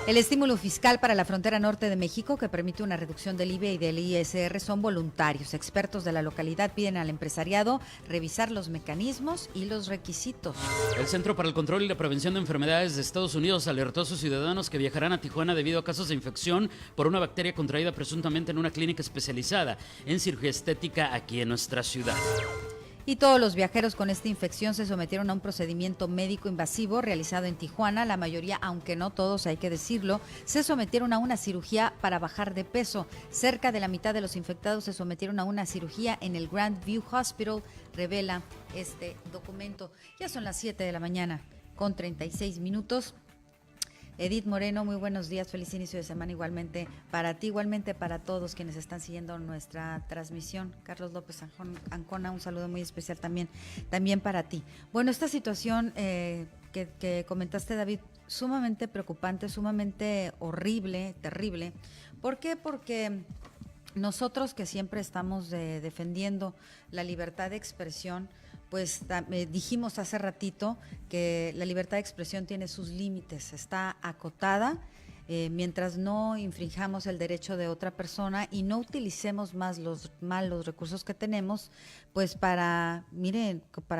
El estímulo fiscal para la frontera norte de México, que permite una reducción del IVA y del ISR, son voluntarios. Expertos de la localidad piden al empresariado revisar los mecanismos y los requisitos. El Centro para el Control y la Prevención de Enfermedades de Estados Unidos alertó a sus ciudadanos que viajarán a Tijuana debido a casos de infección por una bacteria contraída presuntamente en una clínica especializada en cirugía estética aquí en nuestra ciudad. Y todos los viajeros con esta infección se sometieron a un procedimiento médico invasivo realizado en Tijuana. La mayoría, aunque no todos, hay que decirlo, se sometieron a una cirugía para bajar de peso. Cerca de la mitad de los infectados se sometieron a una cirugía en el Grandview Hospital, revela este documento. Ya son las 7 de la mañana con 36 minutos. Edith Moreno, muy buenos días, feliz inicio de semana igualmente para ti, igualmente para todos quienes están siguiendo nuestra transmisión. Carlos López Ancona, un saludo muy especial también para ti. Bueno, esta situación que comentaste, David, sumamente preocupante, sumamente horrible, terrible. ¿Por qué? Porque nosotros que siempre estamos defendiendo la libertad de expresión, pues dijimos hace ratito que la libertad de expresión tiene sus límites, está acotada, mientras no infringamos el derecho de otra persona y no utilicemos mal los recursos que tenemos, pues para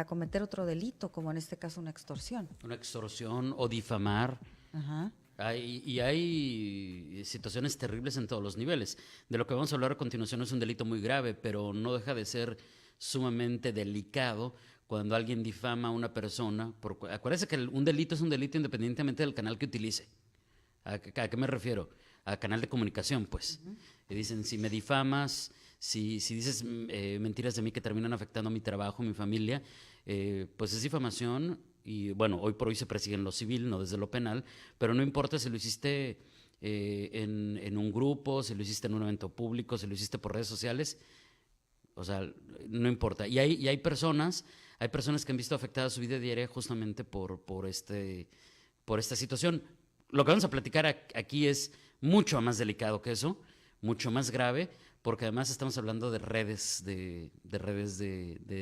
cometer otro delito, como en este caso una extorsión. Una extorsión o difamar. Ajá. Hay situaciones terribles en todos los niveles. De lo que vamos a hablar a continuación es un delito muy grave, pero no deja de ser sumamente delicado cuando alguien difama a una persona. Acuérdense que un delito es un delito independientemente del canal que utilice. ¿A qué me refiero? A canal de comunicación, pues. Uh-huh. Y dicen, si me difamas, si dices mentiras de mí que terminan afectando mi trabajo, mi familia, pues es difamación. Y bueno, hoy por hoy se persigue en lo civil, no desde lo penal, pero no importa si lo hiciste en un grupo, si lo hiciste en un evento público, si lo hiciste por redes sociales. O sea, no importa. Y hay personas que han visto afectada su vida diaria justamente por esta situación. Lo que vamos a platicar aquí es mucho más delicado que eso, mucho más grave, porque además estamos hablando de redes de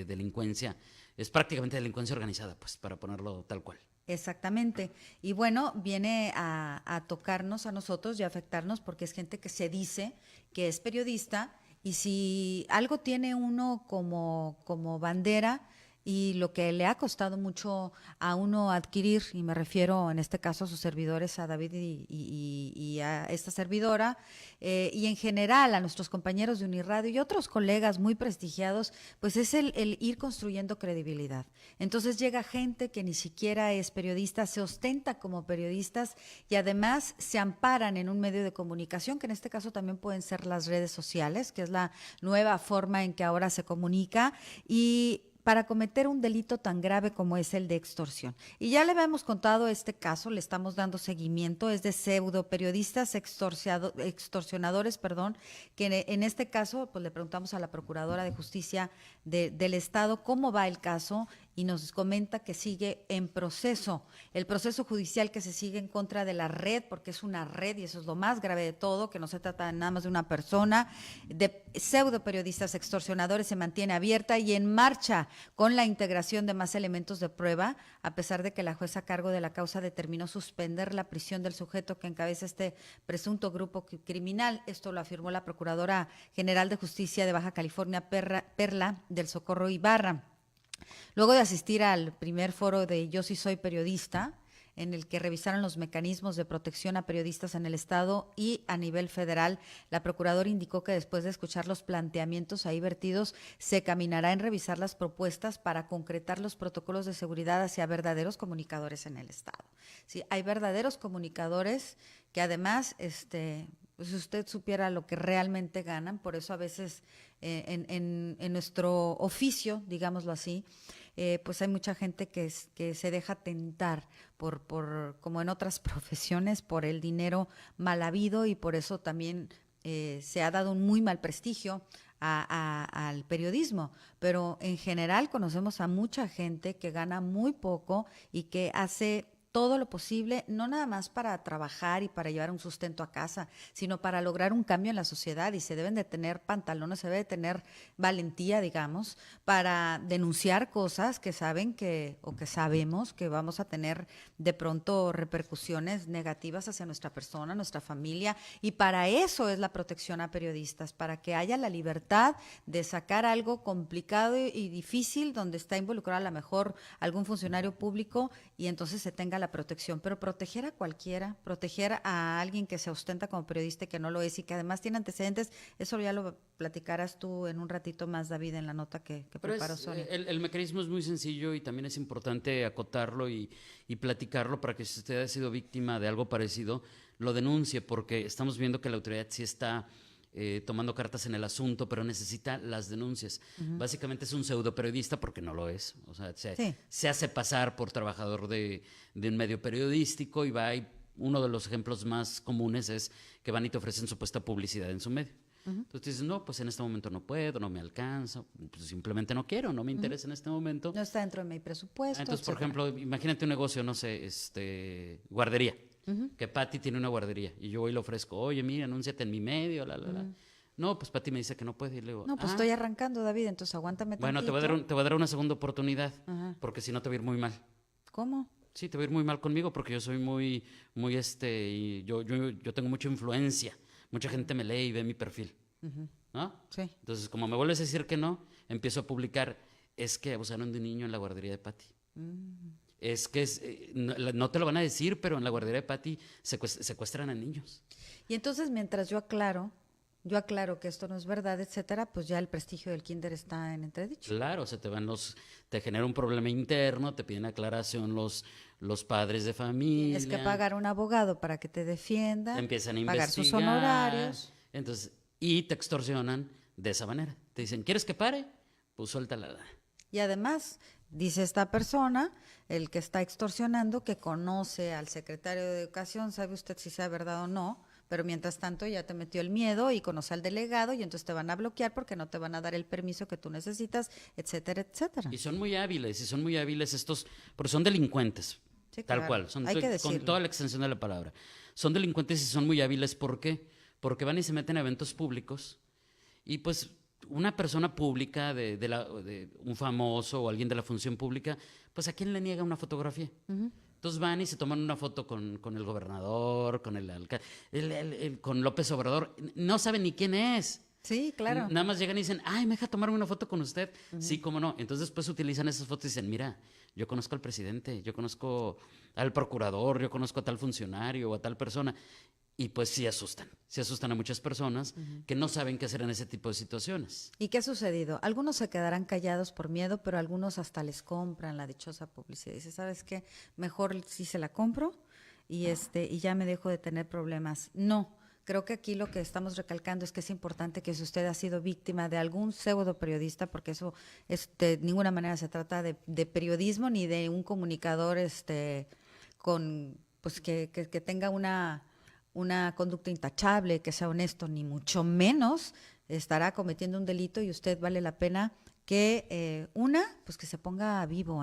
delincuencia. Es prácticamente delincuencia organizada, pues, para ponerlo tal cual. Exactamente. Y bueno, viene a tocarnos a nosotros y a afectarnos porque es gente que se dice que es periodista. Y si algo tiene uno como bandera y lo que le ha costado mucho a uno adquirir, y me refiero en este caso a sus servidores, a David y a esta servidora, y en general a nuestros compañeros de Uniradio y otros colegas muy prestigiados, pues es el ir construyendo credibilidad. Entonces llega gente que ni siquiera es periodista, se ostenta como periodistas y además se amparan en un medio de comunicación, que en este caso también pueden ser las redes sociales, que es la nueva forma en que ahora se comunica, y para cometer un delito tan grave como es el de extorsión. Y ya le habíamos contado este caso, le estamos dando seguimiento, es de pseudo periodistas extorsionadores, que en este caso pues le preguntamos a la Procuradora de Justicia del Estado cómo va el caso y nos comenta que sigue en proceso, el proceso judicial que se sigue en contra de la red, porque es una red y eso es lo más grave de todo, que no se trata nada más de una persona, de pseudo periodistas extorsionadores, se mantiene abierta y en marcha con la integración de más elementos de prueba, a pesar de que la jueza a cargo de la causa determinó suspender la prisión del sujeto que encabeza este presunto grupo criminal. Esto lo afirmó la Procuradora General de Justicia de Baja California, Perla del Socorro Ibarra. Luego de asistir al primer foro de Yo sí soy periodista, en el que revisaron los mecanismos de protección a periodistas en el Estado y a nivel federal, la Procuradora indicó que después de escuchar los planteamientos ahí vertidos, se caminará en revisar las propuestas para concretar los protocolos de seguridad hacia verdaderos comunicadores en el Estado. Sí, hay verdaderos comunicadores que además, pues si usted supiera lo que realmente ganan, por eso a veces en nuestro oficio, digámoslo así, pues hay mucha gente que se deja tentar por como en otras profesiones, por el dinero mal habido, y por eso también se ha dado un muy mal prestigio al periodismo, pero en general conocemos a mucha gente que gana muy poco y que hace todo lo posible, no nada más para trabajar y para llevar un sustento a casa, sino para lograr un cambio en la sociedad, y se deben de tener pantalones, se debe de tener valentía, digamos, para denunciar cosas que saben o que sabemos que vamos a tener de pronto repercusiones negativas hacia nuestra persona, nuestra familia, y para eso es la protección a periodistas, para que haya la libertad de sacar algo complicado y difícil donde está involucrado a lo mejor algún funcionario público, y entonces se tenga la protección. Pero proteger a cualquiera, proteger a alguien que se ostenta como periodista y que no lo es y que además tiene antecedentes, eso ya lo platicarás tú en un ratito más, David, en la nota que preparó Sonia. El mecanismo es muy sencillo y también es importante acotarlo y platicarlo para que si usted ha sido víctima de algo parecido, lo denuncie, porque estamos viendo que la autoridad sí está tomando cartas en el asunto, pero necesita las denuncias. Básicamente es un pseudo periodista porque no lo es. O sea, se hace pasar por trabajador de un medio periodístico y va, y uno de los ejemplos más comunes es que van y te ofrecen supuesta publicidad en su medio. Entonces dices, no, pues en este momento no puedo, no me alcanza, pues simplemente no quiero, no me interesa en este momento. No está dentro de mi presupuesto. Entonces, por ejemplo, imagínate un negocio, no sé, guardería. Que Pati tiene una guardería y yo voy y le ofrezco, oye, mira, anúnciate en mi medio, No, pues Pati me dice que no puede y le digo, no, pues estoy arrancando, David, entonces aguántame bueno, tantito. te voy a dar una segunda oportunidad, porque si no te va a ir muy mal. ¿Cómo? Sí, te va a ir muy mal conmigo porque yo soy muy y yo tengo mucha influencia, mucha gente me lee y ve mi perfil, ¿no? Sí. Entonces, como me vuelves a decir que no, empiezo a publicar, es que abusaron de un niño en la guardería de Pati. Es que no te lo van a decir, pero en la guardería de Pati secuestran a niños. Y entonces, mientras yo aclaro que esto no es verdad, etcétera, pues ya el prestigio del kinder está en entredicho. Claro, te genera un problema interno, te piden aclaración los padres de familia. Tienes que pagar un abogado para que te defienda, te empiezan a pagar sus honorarios. Entonces, y te extorsionan de esa manera. Te dicen, ¿quieres que pare? Pues suéltala. Y además, dice esta persona, el que está extorsionando, que conoce al secretario de Educación, sabe usted si sea verdad o no, pero mientras tanto ya te metió el miedo y conoce al delegado y entonces te van a bloquear porque no te van a dar el permiso que tú necesitas, etcétera, etcétera. Y son muy hábiles estos, porque son delincuentes, sí, tal claro. cual, Hay que decirlo. con toda la extensión de la palabra. Son delincuentes y son muy hábiles, ¿por qué? Porque van y se meten a eventos públicos y pues una persona pública, de un famoso o alguien de la función pública, pues ¿a quién le niega una fotografía? Entonces van y se toman una foto con el gobernador, con el alcalde, con López Obrador. No saben ni quién es. Sí, claro. Nada más llegan y dicen, ay, me deja tomarme una foto con usted. Sí, cómo no. Entonces después utilizan esas fotos y dicen, mira, yo conozco al presidente, yo conozco al procurador, yo conozco a tal funcionario o a tal persona. Y pues sí asustan a muchas personas que no saben qué hacer en ese tipo de situaciones. ¿Y qué ha sucedido? Algunos se quedarán callados por miedo, pero algunos hasta les compran la dichosa publicidad. Dice, ¿sabes qué? Mejor sí se la compro y ya me dejo de tener problemas. No, creo que aquí lo que estamos recalcando es que es importante que si usted ha sido víctima de algún pseudo periodista, porque eso de ninguna manera se trata de periodismo ni de un comunicador con pues que tenga una conducta intachable, que sea honesto, ni mucho menos estará cometiendo un delito, y usted vale la pena que pues que se ponga vivo,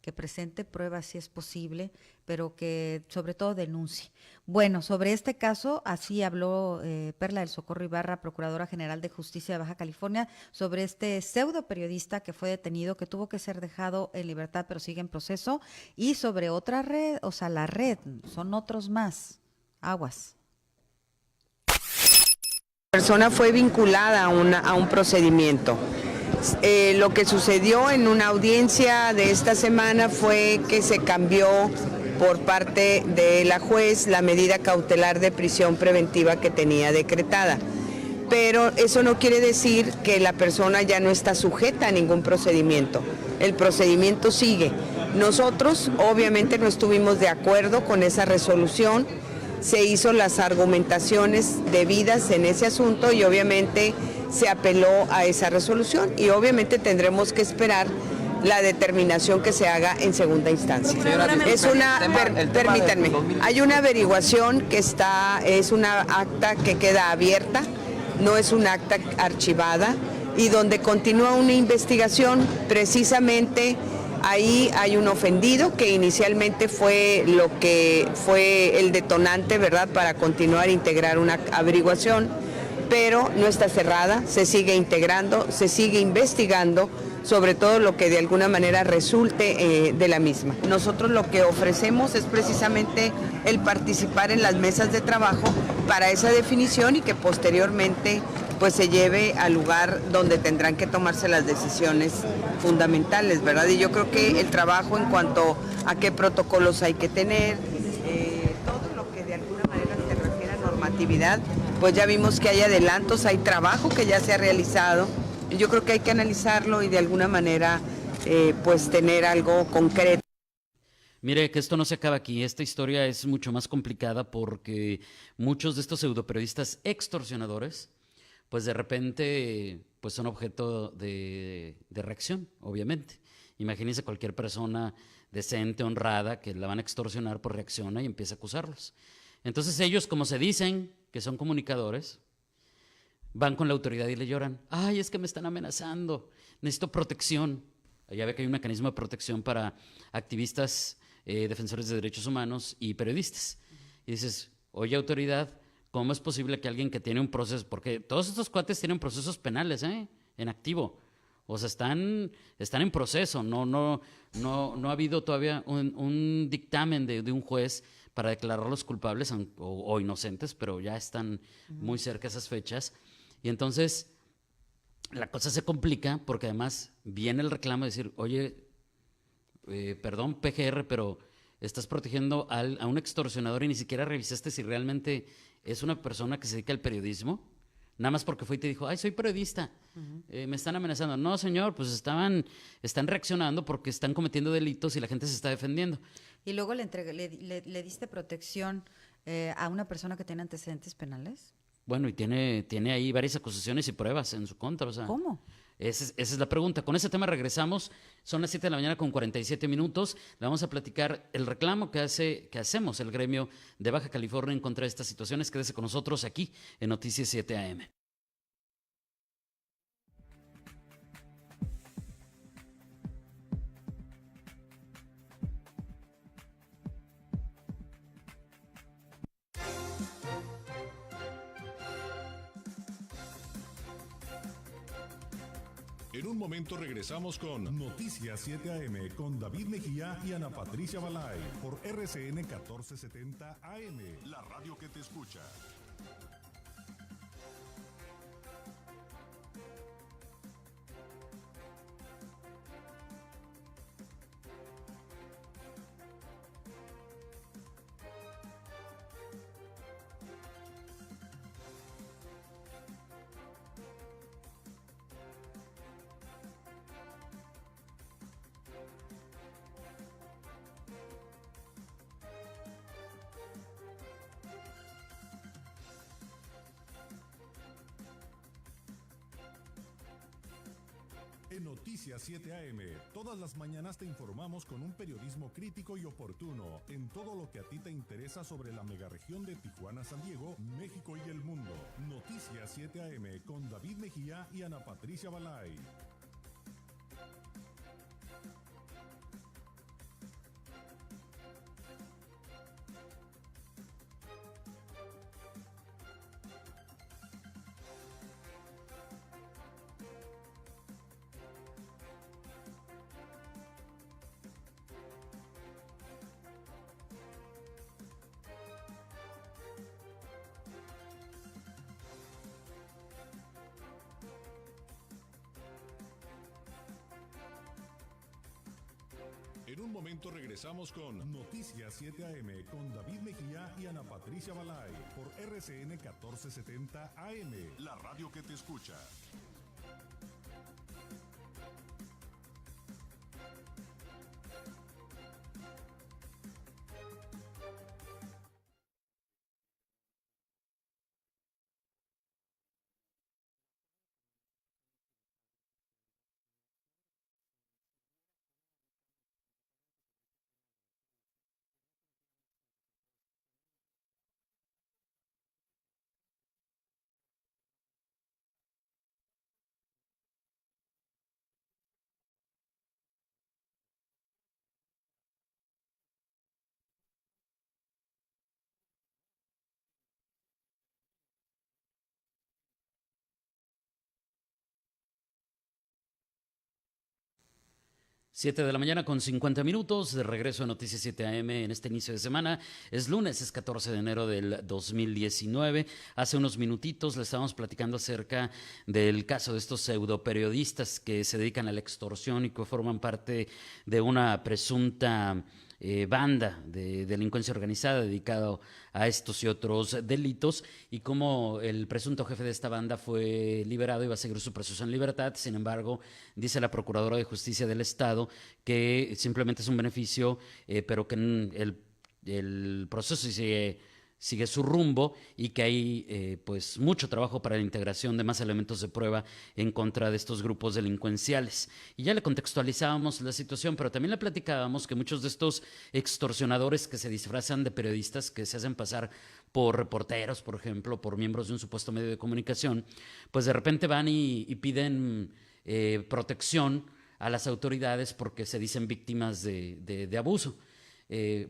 que presente pruebas si es posible, pero que sobre todo denuncie. Bueno, sobre este caso, así habló Perla del Socorro Ibarra, Procuradora General de Justicia de Baja California, sobre este pseudo periodista que fue detenido, que tuvo que ser dejado en libertad, pero sigue en proceso, y sobre otra red, o sea, la red, son otros más. Aguas. La persona fue vinculada a un procedimiento. Lo que sucedió en una audiencia de esta semana fue que se cambió por parte de la juez la medida cautelar de prisión preventiva que tenía decretada. Pero eso no quiere decir que la persona ya no está sujeta a ningún procedimiento. El procedimiento sigue. Nosotros obviamente no estuvimos de acuerdo con esa resolución. Se hizo las argumentaciones debidas en ese asunto y obviamente se apeló a esa resolución y obviamente tendremos que esperar la determinación que se haga en segunda instancia. Permítanme, hay una averiguación que es una acta que queda abierta, no es una acta archivada y donde continúa una investigación precisamente Ahí hay un ofendido que inicialmente fue lo que fue el detonante, ¿verdad?, para continuar e integrar una averiguación, pero no está cerrada, se sigue integrando, se sigue investigando sobre todo lo que de alguna manera resulte de la misma. Nosotros lo que ofrecemos es precisamente el participar en las mesas de trabajo para esa definición y que posteriormente pues se lleve al lugar donde tendrán que tomarse las decisiones fundamentales, ¿verdad? Y yo creo que el trabajo en cuanto a qué protocolos hay que tener, todo lo que de alguna manera se refiere a normatividad, pues ya vimos que hay adelantos, hay trabajo que ya se ha realizado. Yo creo que hay que analizarlo y de alguna manera pues tener algo concreto. Mire, que esto no se acaba aquí. Esta historia es mucho más complicada porque muchos de estos pseudoperiodistas extorsionadores, pues de repente pues son objeto de reacción, obviamente. Imagínense cualquier persona decente, honrada, que la van a extorsionar, pues reacciona y empieza a acusarlos. Entonces ellos, como se dicen que son comunicadores, van con la autoridad y le lloran. Ay, es que me están amenazando, necesito protección. Ya ve que hay un mecanismo de protección para activistas, defensores de derechos humanos y periodistas. Y dices, oye, autoridad, ¿cómo es posible que alguien que tiene un proceso, porque todos estos cuates tienen procesos penales, en activo, o sea, están en proceso, no ha habido todavía un dictamen de un juez para declararlos culpables o inocentes, pero ya están muy cerca esas fechas. Y entonces la cosa se complica porque además viene el reclamo de decir, oye, perdón PGR, pero estás protegiendo a un extorsionador y ni siquiera revisaste si realmente es una persona que se dedica al periodismo, nada más porque fue y te dijo, ay, soy periodista, me están amenazando. No, señor, pues están reaccionando porque están cometiendo delitos y la gente se está defendiendo. Y luego le diste protección a una persona que tiene antecedentes penales. Bueno, y tiene ahí varias acusaciones y pruebas en su contra, o sea. ¿Cómo? Esa es la pregunta. Con ese tema regresamos. Son las 7 de la mañana con 47 minutos. Le vamos a platicar el reclamo que hacemos el gremio de Baja California en contra de estas situaciones. Quédese con nosotros aquí en Noticias 7 AM. En un momento regresamos con Noticias 7 AM con David Mejía y Ana Patricia Balay por RCN 1470 AM, la radio que te escucha. En Noticias 7 AM, todas las mañanas te informamos con un periodismo crítico y oportuno en todo lo que a ti te interesa sobre la megaregión de Tijuana, San Diego, México y el mundo. Noticias 7 AM con David Mejía y Ana Patricia Balay. En un momento regresamos con Noticias 7 AM con David Mejía y Ana Patricia Balay por RCN 1470 AM, la radio que te escucha. 7 de la mañana con 50 minutos, de regreso a Noticias 7 AM en este inicio de semana. Es lunes, es 14 de enero del 2019. Hace unos minutitos le estábamos platicando acerca del caso de estos pseudoperiodistas que se dedican a la extorsión y que forman parte de una presunta banda de delincuencia organizada dedicado a estos y otros delitos, y cómo el presunto jefe de esta banda fue liberado y va a seguir su proceso en libertad. Sin embargo, dice la Procuradora de Justicia del Estado que simplemente es un beneficio, pero que el proceso sigue su rumbo y que hay pues mucho trabajo para la integración de más elementos de prueba en contra de estos grupos delincuenciales. Y ya le contextualizábamos la situación, pero también le platicábamos que muchos de estos extorsionadores que se disfrazan de periodistas, que se hacen pasar por reporteros, por ejemplo, por miembros de un supuesto medio de comunicación, pues de repente van y piden protección a las autoridades porque se dicen víctimas de abuso.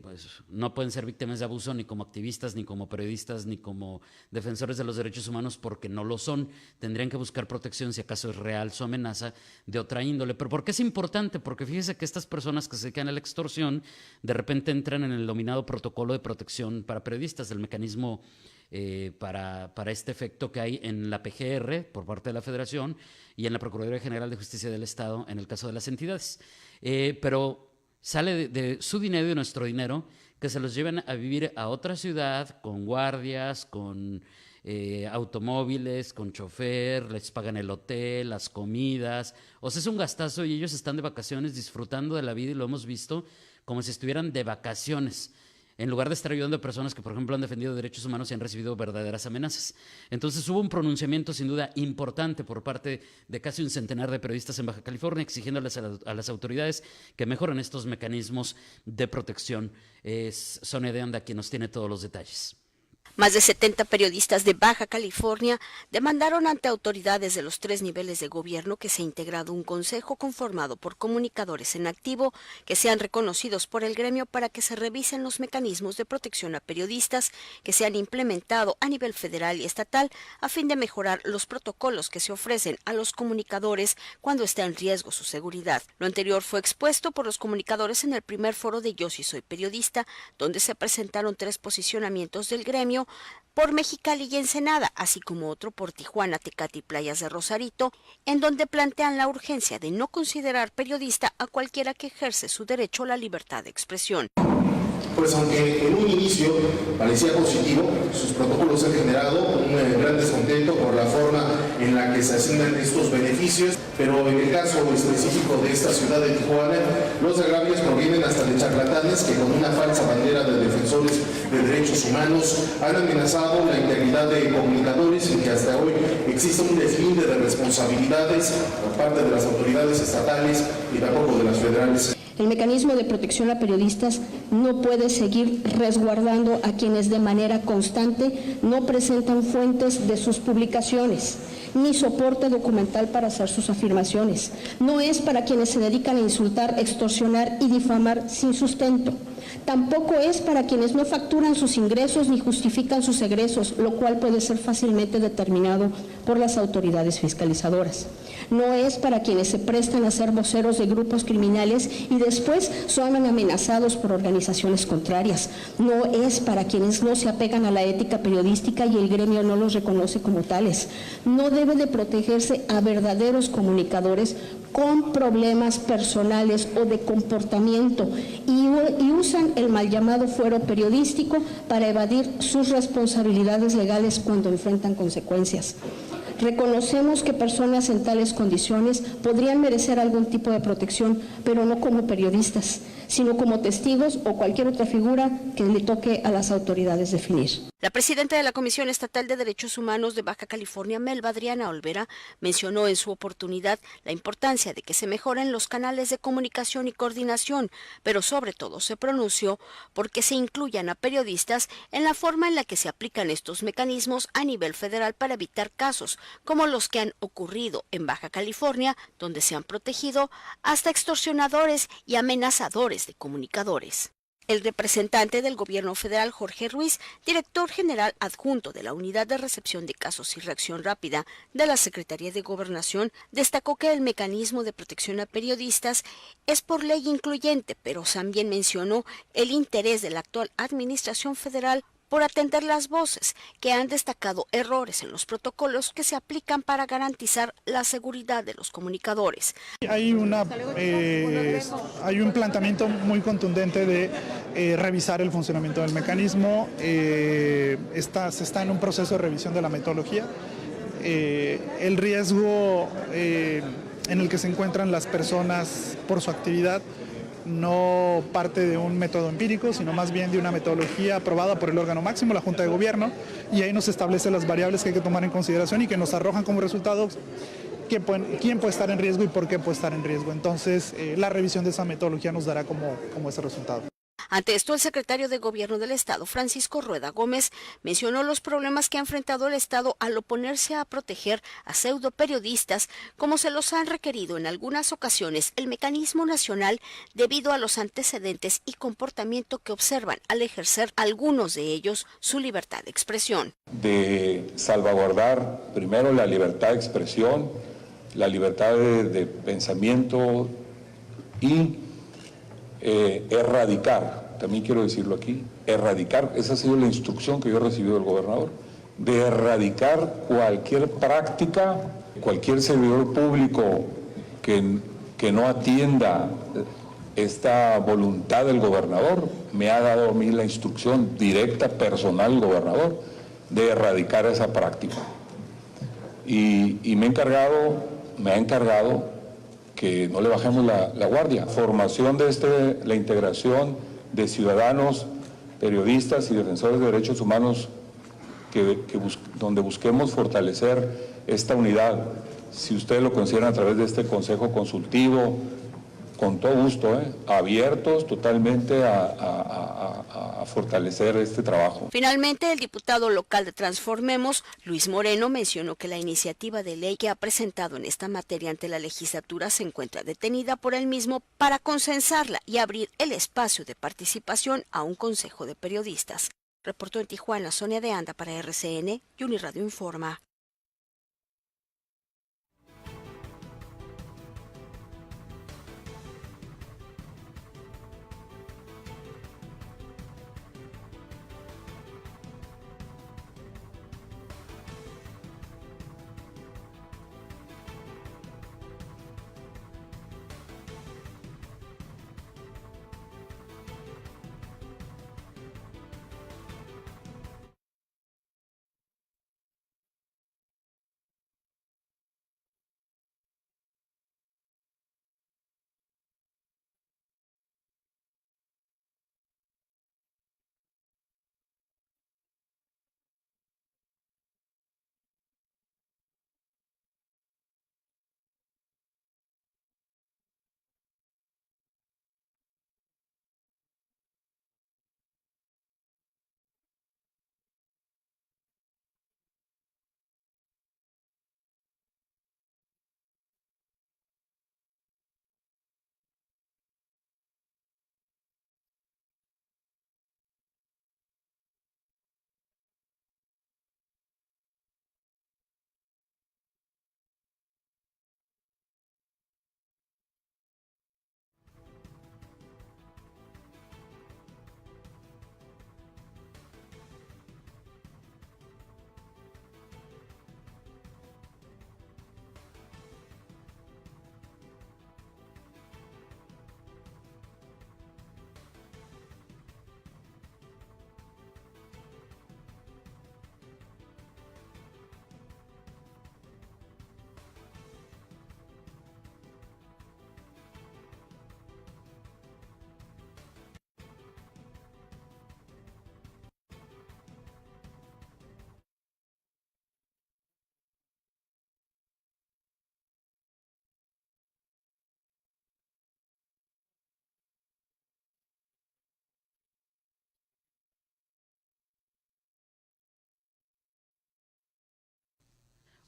Pues no pueden ser víctimas de abuso ni como activistas, ni como periodistas, ni como defensores de los derechos humanos, porque no lo son. Tendrían que buscar protección, si acaso es real su amenaza, de otra índole. ¿Pero por qué es importante? Porque fíjese que estas personas que se dedican a la extorsión de repente entran en el denominado protocolo de protección para periodistas, el mecanismo para este efecto que hay en la PGR por parte de la Federación y en la Procuraduría General de Justicia del Estado en el caso de las entidades. Pero sale de su dinero y de nuestro dinero, que se los lleven a vivir a otra ciudad con guardias, con automóviles, con chofer, les pagan el hotel, las comidas. O sea, es un gastazo y ellos están de vacaciones disfrutando de la vida, y lo hemos visto como si estuvieran de vacaciones, en lugar de estar ayudando a personas que, por ejemplo, han defendido derechos humanos y han recibido verdaderas amenazas. Entonces hubo un pronunciamiento sin duda importante por parte de casi un centenar de periodistas en Baja California, exigiéndoles a las autoridades que mejoren estos mecanismos de protección. Es Sonia de Anda quien nos tiene todos los detalles. Más de 70 periodistas de Baja California demandaron ante autoridades de los 3 niveles de gobierno que se ha integrado un consejo conformado por comunicadores en activo que sean reconocidos por el gremio para que se revisen los mecanismos de protección a periodistas que se han implementado a nivel federal y estatal a fin de mejorar los protocolos que se ofrecen a los comunicadores cuando está en riesgo su seguridad. Lo anterior fue expuesto por los comunicadores en el primer foro de Yo sí soy periodista, donde se presentaron 3 posicionamientos del gremio por Mexicali y Ensenada, así como otro por Tijuana, Tecate y Playas de Rosarito, en donde plantean la urgencia de no considerar periodista a cualquiera que ejerce su derecho a la libertad de expresión. Pues aunque en un inicio parecía positivo, sus protocolos han generado un gran descontento por la forma en la que se asignan estos beneficios, pero en el caso específico de esta ciudad de Tijuana, los agravios provienen hasta de charlatanes que con una falsa bandera de defensores de derechos humanos han amenazado la integridad de comunicadores y que hasta hoy existe un deslinde de responsabilidades por parte de las autoridades estatales y tampoco de las federales. El mecanismo de protección a periodistas no puede seguir resguardando a quienes de manera constante no presentan fuentes de sus publicaciones, ni soporte documental para hacer sus afirmaciones. No es para quienes se dedican a insultar, extorsionar y difamar sin sustento. Tampoco es para quienes no facturan sus ingresos ni justifican sus egresos, lo cual puede ser fácilmente determinado por las autoridades fiscalizadoras. No es para quienes se prestan a ser voceros de grupos criminales y después son amenazados por organizaciones contrarias. No es para quienes no se apegan a la ética periodística y el gremio no los reconoce como tales. No debe de protegerse a verdaderos comunicadores con problemas personales o de comportamiento y usan el mal llamado fuero periodístico para evadir sus responsabilidades legales cuando enfrentan consecuencias. Reconocemos que personas en tales condiciones podrían merecer algún tipo de protección, pero no como periodistas, sino como testigos o cualquier otra figura que le toque a las autoridades definir. La presidenta de la Comisión Estatal de Derechos Humanos de Baja California, Melba Adriana Olvera, mencionó en su oportunidad la importancia de que se mejoren los canales de comunicación y coordinación, pero sobre todo se pronunció porque se incluyan a periodistas en la forma en la que se aplican estos mecanismos a nivel federal para evitar casos como los que han ocurrido en Baja California, donde se han protegido hasta extorsionadores y amenazadores de comunicadores. El representante del gobierno federal, Jorge Ruiz, director general adjunto de la Unidad de Recepción de Casos y Reacción Rápida de la Secretaría de Gobernación, destacó que el mecanismo de protección a periodistas es por ley incluyente, pero también mencionó el interés de la actual administración federal por atender las voces que han destacado errores en los protocolos que se aplican para garantizar la seguridad de los comunicadores. Hay un planteamiento muy contundente de revisar el funcionamiento del mecanismo. Se está en un proceso de revisión de la metodología. El riesgo en el que se encuentran las personas por su actividad no parte de un método empírico, sino más bien de una metodología aprobada por el órgano máximo, la Junta de Gobierno, y ahí nos establece las variables que hay que tomar en consideración y que nos arrojan como resultado quién puede estar en riesgo y por qué puede estar en riesgo. Entonces, la revisión de esa metodología nos dará como ese resultado. Ante esto, el secretario de Gobierno del Estado, Francisco Rueda Gómez, mencionó los problemas que ha enfrentado el Estado al oponerse a proteger a pseudoperiodistas, como se los han requerido en algunas ocasiones el mecanismo nacional debido a los antecedentes y comportamiento que observan al ejercer algunos de ellos su libertad de expresión. De salvaguardar primero la libertad de expresión, la libertad de pensamiento y erradicar, también quiero decirlo aquí, erradicar, esa ha sido la instrucción que yo he recibido del gobernador, de erradicar cualquier práctica, cualquier servidor público que no atienda esta voluntad del gobernador. Me ha dado a mí la instrucción directa, personal, gobernador, de erradicar esa práctica. Y me ha encargado que no le bajemos la guardia. Formación de la integración de ciudadanos, periodistas y defensores de derechos humanos donde busquemos fortalecer esta unidad. Si ustedes lo consideran a través de este consejo consultivo, con todo gusto, abiertos totalmente a fortalecer este trabajo. Finalmente, el diputado local de Transformemos, Luis Moreno, mencionó que la iniciativa de ley que ha presentado en esta materia ante la legislatura se encuentra detenida por él mismo para consensarla y abrir el espacio de participación a un consejo de periodistas. Reportó en Tijuana Sonia de Anda para RCN y Uniradio Informa.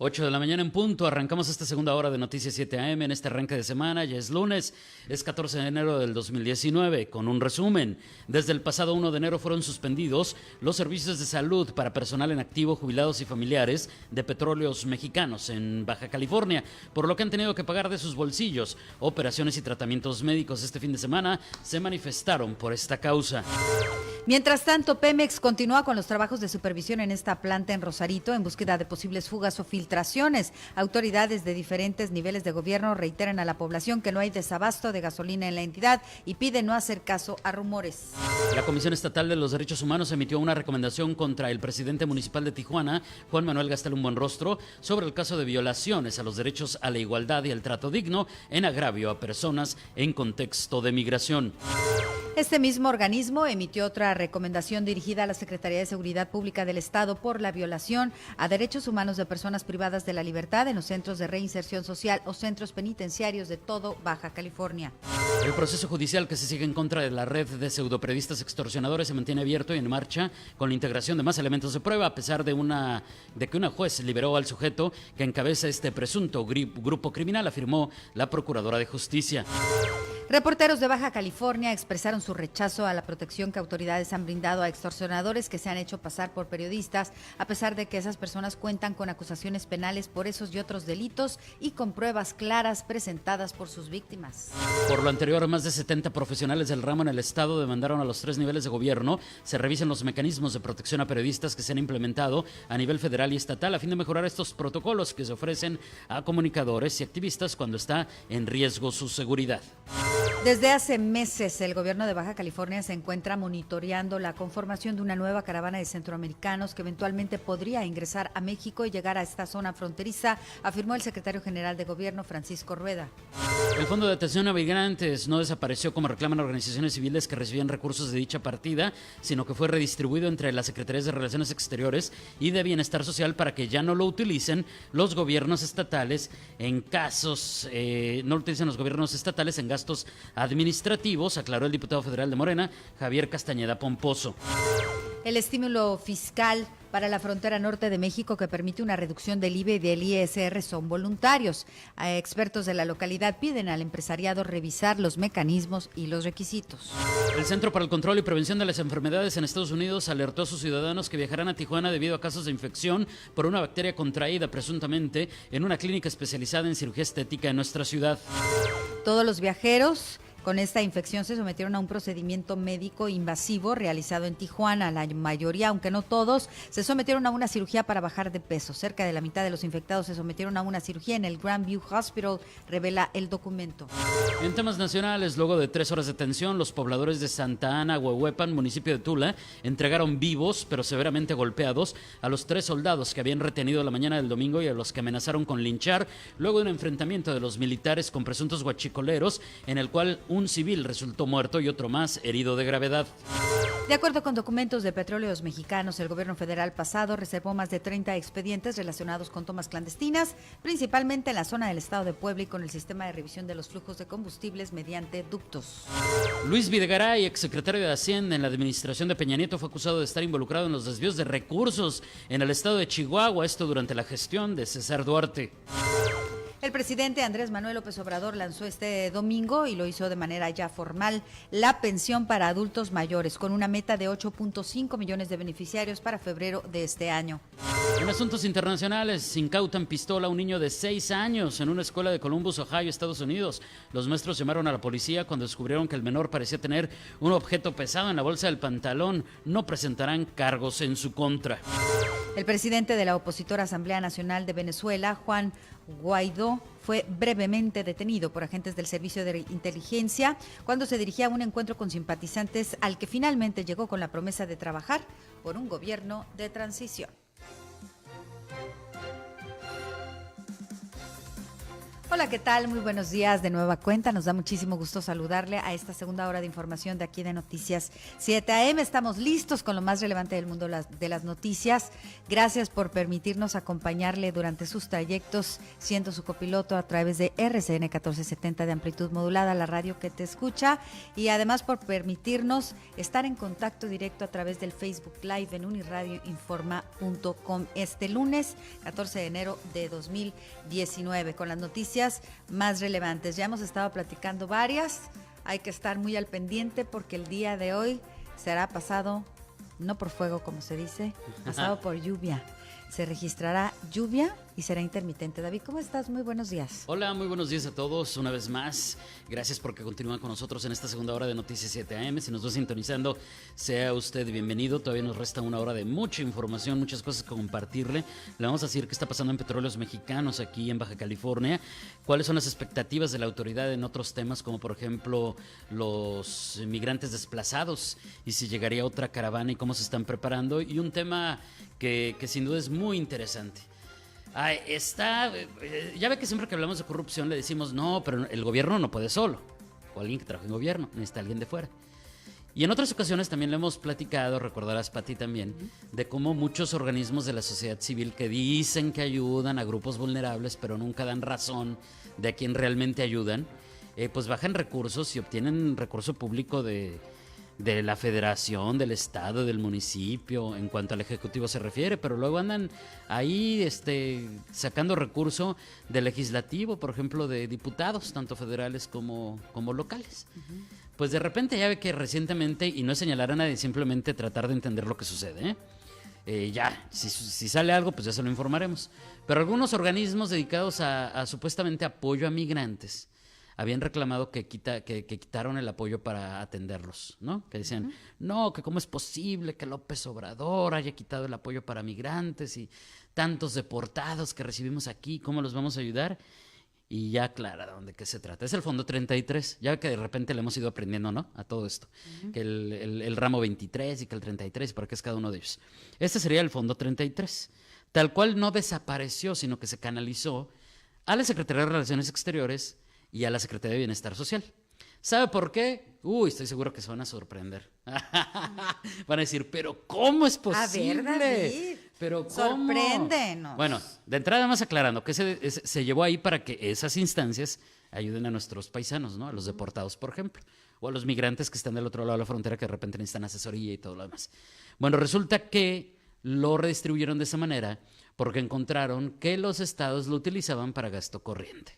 8 de la mañana en punto, arrancamos esta segunda hora de Noticias 7 AM en este arranque de semana, ya es lunes, es 14 de enero del 2019, con un resumen. Desde el pasado 1 de enero fueron suspendidos los servicios de salud para personal en activo, jubilados y familiares de Petróleos Mexicanos en Baja California, por lo que han tenido que pagar de sus bolsillos operaciones y tratamientos médicos. Este fin de semana se manifestaron por esta causa. Mientras tanto, Pemex continúa con los trabajos de supervisión en esta planta en Rosarito en búsqueda de posibles fugas o filtraciones. Autoridades de diferentes niveles de gobierno reiteran a la población que no hay desabasto de gasolina en la entidad y piden no hacer caso a rumores. La Comisión Estatal de los Derechos Humanos emitió una recomendación contra el presidente municipal de Tijuana, Juan Manuel Gastelum Buenrostro, sobre el caso de violaciones a los derechos a la igualdad y el trato digno en agravio a personas en contexto de migración. Este mismo organismo emitió otra recomendación dirigida a la Secretaría de Seguridad Pública del Estado por la violación a derechos humanos de personas privadas de la libertad en los centros de reinserción social o centros penitenciarios de todo Baja California. El proceso judicial que se sigue en contra de la red de pseudoperiodistas extorsionadores se mantiene abierto y en marcha con la integración de más elementos de prueba, a pesar de que una juez liberó al sujeto que encabeza este presunto grupo criminal, afirmó la Procuradora de Justicia. Reporteros de Baja California expresaron su rechazo a la protección que autoridades han brindado a extorsionadores que se han hecho pasar por periodistas, a pesar de que esas personas cuentan con acusaciones penales por esos y otros delitos y con pruebas claras presentadas por sus víctimas. Por lo anterior, más de 70 profesionales del ramo en el estado demandaron a los 3 niveles de gobierno se revisen los mecanismos de protección a periodistas que se han implementado a nivel federal y estatal a fin de mejorar estos protocolos que se ofrecen a comunicadores y activistas cuando está en riesgo su seguridad. Desde hace meses, el gobierno de Baja California se encuentra monitoreando la conformación de una nueva caravana de centroamericanos que eventualmente podría ingresar a México y llegar a esta zona fronteriza, afirmó el secretario general de Gobierno, Francisco Rueda. El Fondo de Atención a Migrantes no desapareció como reclaman organizaciones civiles que recibían recursos de dicha partida, sino que fue redistribuido entre las Secretarías de Relaciones Exteriores y de Bienestar Social para que ya no lo utilicen los gobiernos estatales en casos, en gastos administrativos, aclaró el diputado federal de Morena, Javier Castañeda Pomposo. El estímulo fiscal para la frontera norte de México que permite una reducción del IVA y del ISR son voluntarios. Expertos de la localidad piden al empresariado revisar los mecanismos y los requisitos. El Centro para el Control y Prevención de las Enfermedades en Estados Unidos alertó a sus ciudadanos que viajarán a Tijuana debido a casos de infección por una bacteria contraída presuntamente en una clínica especializada en cirugía estética en nuestra ciudad. Todos los viajeros con esta infección se sometieron a un procedimiento médico invasivo realizado en Tijuana. La mayoría, aunque no todos, se sometieron a una cirugía para bajar de peso. Cerca de la mitad de los infectados se sometieron a una cirugía en el Grandview Hospital, revela el documento. En temas nacionales, luego de 3 horas de tensión, los pobladores de Santa Ana, Huehuepan, municipio de Tula, entregaron vivos, pero severamente golpeados, a los 3 soldados que habían retenido la mañana del domingo y a los que amenazaron con linchar, luego de un enfrentamiento de los militares con presuntos guachicoleros, en el cual un civil resultó muerto y otro más herido de gravedad. De acuerdo con documentos de Petróleos Mexicanos, el gobierno federal pasado reservó más de 30 expedientes relacionados con tomas clandestinas, principalmente en la zona del estado de Puebla y con el sistema de revisión de los flujos de combustibles mediante ductos. Luis Videgaray, exsecretario de Hacienda en la administración de Peña Nieto, fue acusado de estar involucrado en los desvíos de recursos en el estado de Chihuahua, esto durante la gestión de César Duarte. El presidente Andrés Manuel López Obrador lanzó este domingo, y lo hizo de manera ya formal, la pensión para adultos mayores, con una meta de 8.5 millones de beneficiarios para febrero de este año. En asuntos internacionales, incautan pistola a un niño de 6 años en una escuela de Columbus, Ohio, Estados Unidos. Los maestros llamaron a la policía cuando descubrieron que el menor parecía tener un objeto pesado en la bolsa del pantalón. No presentarán cargos en su contra. El presidente de la opositora Asamblea Nacional de Venezuela, Juan Guaidó, fue brevemente detenido por agentes del Servicio de Inteligencia cuando se dirigía a un encuentro con simpatizantes al que finalmente llegó con la promesa de trabajar por un gobierno de transición. Hola, ¿qué tal? Muy buenos días de nueva cuenta. Nos da muchísimo gusto saludarle a esta segunda hora de información de aquí de Noticias 7 AM. Estamos listos con lo más relevante del mundo de las noticias. Gracias por permitirnos acompañarle durante sus trayectos, siendo su copiloto a través de RCN 1470 de amplitud modulada, la radio que te escucha, y además por permitirnos estar en contacto directo a través del Facebook Live en uniradioinforma.com este lunes 14 de enero de 2019 con las noticias más relevantes. Ya hemos estado platicando varias, hay que estar muy al pendiente porque el día de hoy será pasado, no por fuego como se dice, pasado por lluvia. Se registrará lluvia y será intermitente. David, ¿cómo estás? Muy buenos días. Hola, muy buenos días a todos una vez más. Gracias porque continúan con nosotros en esta segunda hora de Noticias 7 AM. Si nos va sintonizando, sea usted bienvenido. Todavía nos resta una hora de mucha información, muchas cosas que compartirle. Le vamos a decir qué está pasando en Petróleos Mexicanos aquí en Baja California, cuáles son las expectativas de la autoridad en otros temas, como por ejemplo los migrantes desplazados y si llegaría otra caravana y cómo se están preparando, y un tema que sin duda es muy interesante. Ya ve que siempre que hablamos de corrupción le decimos, no, pero el gobierno no puede solo, o alguien que trabaja en gobierno, necesita alguien de fuera. Y en otras ocasiones también le hemos platicado, recordarás, Pati, también, de cómo muchos organismos de la sociedad civil que dicen que ayudan a grupos vulnerables, pero nunca dan razón de a quién realmente ayudan, pues bajan recursos y obtienen recurso público de la federación, del estado, del municipio, en cuanto al ejecutivo se refiere, pero luego andan ahí sacando recurso del legislativo, por ejemplo, de diputados, tanto federales como locales. Pues de repente ya ve que recientemente, y no es señalar a nadie, simplemente tratar de entender lo que sucede, si sale algo, pues ya se lo informaremos. Pero algunos organismos dedicados a supuestamente apoyo a migrantes habían reclamado que quitaron el apoyo para atenderlos, ¿no? Que decían, no, que cómo es posible que López Obrador haya quitado el apoyo para migrantes y tantos deportados que recibimos aquí, ¿cómo los vamos a ayudar? Y ya aclararon de qué se trata. Es el Fondo 33, ya que de repente le hemos ido aprendiendo, ¿no? A todo esto, que el ramo 23 y que el 33, ¿para qué es cada uno de ellos? Este sería el Fondo 33, tal cual no desapareció, sino que se canalizó a la Secretaría de Relaciones Exteriores y a la Secretaría de Bienestar Social. ¿Sabe por qué? Estoy seguro que se van a sorprender. Van a decir, ¿pero cómo es posible? A ver, David, ¿pero cómo? Sorpréndenos. Bueno, de entrada más aclarando que se llevó ahí para que esas instancias ayuden a nuestros paisanos, ¿no? A los deportados, por ejemplo, o a los migrantes que están del otro lado de la frontera que de repente necesitan asesoría y todo lo demás. Bueno, resulta que lo redistribuyeron de esa manera porque encontraron que los estados lo utilizaban para gasto corriente.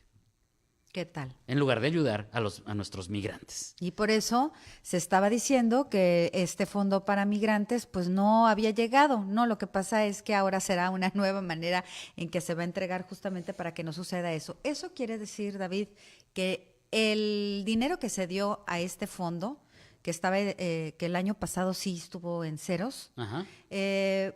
¿Qué tal? En lugar de ayudar a nuestros migrantes. Y por eso se estaba diciendo que este fondo para migrantes pues no había llegado, ¿no? Lo que pasa es que ahora será una nueva manera en que se va a entregar justamente para que no suceda eso. Eso quiere decir, David, que el dinero que se dio a este fondo, que el año pasado sí estuvo en ceros, se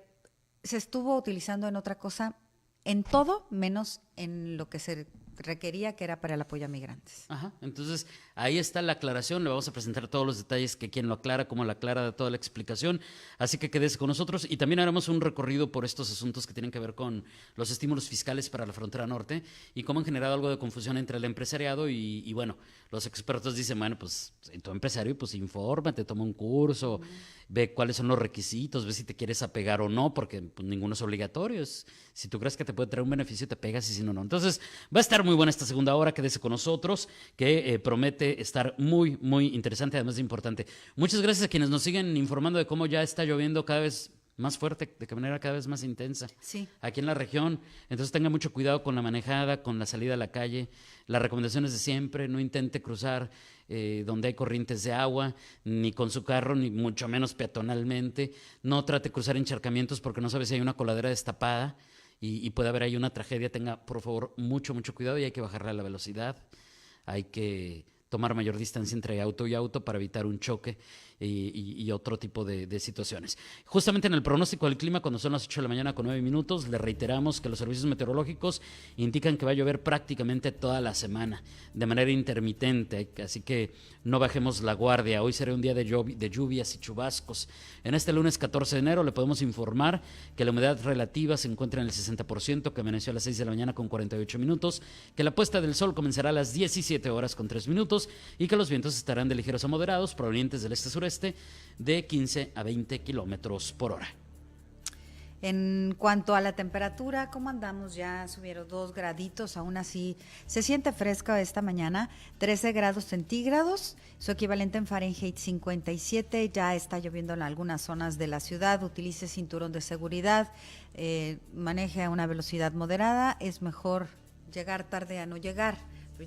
estuvo utilizando en otra cosa, en todo menos en lo que se requería, que era para el apoyo a migrantes. Entonces ahí está la aclaración, le vamos a presentar todos los detalles, que quién lo aclara, cómo lo aclara, toda la explicación, así que quédese con nosotros y también haremos un recorrido por estos asuntos que tienen que ver con los estímulos fiscales para la frontera norte y cómo han generado algo de confusión entre el empresariado y bueno, los expertos dicen, bueno, pues tu empresario, pues infórmate, toma un curso, ve cuáles son los requisitos, ve si te quieres apegar o no, porque pues, ninguno es obligatorio, si tú crees que te puede traer un beneficio, te pegas y si no, no. Entonces va a estar muy buena esta segunda hora, quédese con nosotros, que promete estar muy, muy interesante, además de importante. Muchas gracias a quienes nos siguen informando de cómo ya está lloviendo cada vez más fuerte, de manera cada vez más intensa. Sí. Aquí en la región. Entonces tenga mucho cuidado con la manejada, con la salida a la calle. Las recomendaciones de siempre, no intente cruzar donde hay corrientes de agua, ni con su carro, ni mucho menos peatonalmente. No trate de cruzar encharcamientos porque no sabe si hay una coladera destapada y puede haber ahí una tragedia. Tenga, por favor, mucho, mucho cuidado y hay que bajarle la velocidad. Hay que tomar mayor distancia entre auto y auto para evitar un choque. y otro tipo de situaciones. Justamente en el pronóstico del clima, cuando son las 8 de la mañana con 9 minutos, le reiteramos que los servicios meteorológicos indican que va a llover prácticamente toda la semana, de manera intermitente, así que no bajemos la guardia. Hoy será un día de lluvias y chubascos. En este lunes 14 de enero le podemos informar que la humedad relativa se encuentra en el 60%, que amaneció a las 6 de la mañana con 48 minutos, que la puesta del sol comenzará a las 17 horas con 3 minutos y que los vientos estarán de ligeros a moderados provenientes del este-sureste de 15 a 20 kilómetros por hora. En cuanto a la temperatura, ¿cómo andamos? Ya subieron 2 graditos, aún así se siente fresca esta mañana, 13 grados centígrados, su equivalente en Fahrenheit 57, ya está lloviendo en algunas zonas de la ciudad, utilice cinturón de seguridad, maneje a una velocidad moderada, es mejor llegar tarde a no llegar.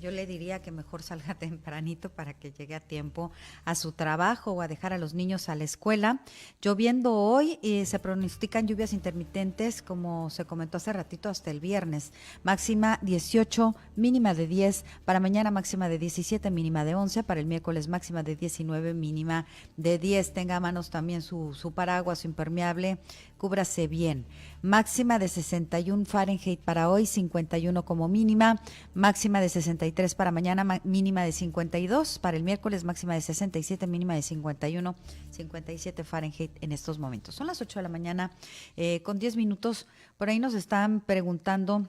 Yo le diría que mejor salga tempranito para que llegue a tiempo a su trabajo o a dejar a los niños a la escuela. Lloviendo hoy, se pronostican lluvias intermitentes, como se comentó hace ratito, hasta el viernes. Máxima 18, mínima de 10. Para mañana máxima de 17, mínima de 11. Para el miércoles máxima de 19, mínima de 10. Tenga a manos también su paraguas, su impermeable. Cúbrase bien. Máxima de 61 Fahrenheit para hoy, 51 como mínima. Máxima de 63 para mañana, mínima de 52. Para el miércoles máxima de 67, mínima de 51, 57 Fahrenheit en estos momentos. Son las 8 de la mañana con 10 minutos. Por ahí nos están preguntando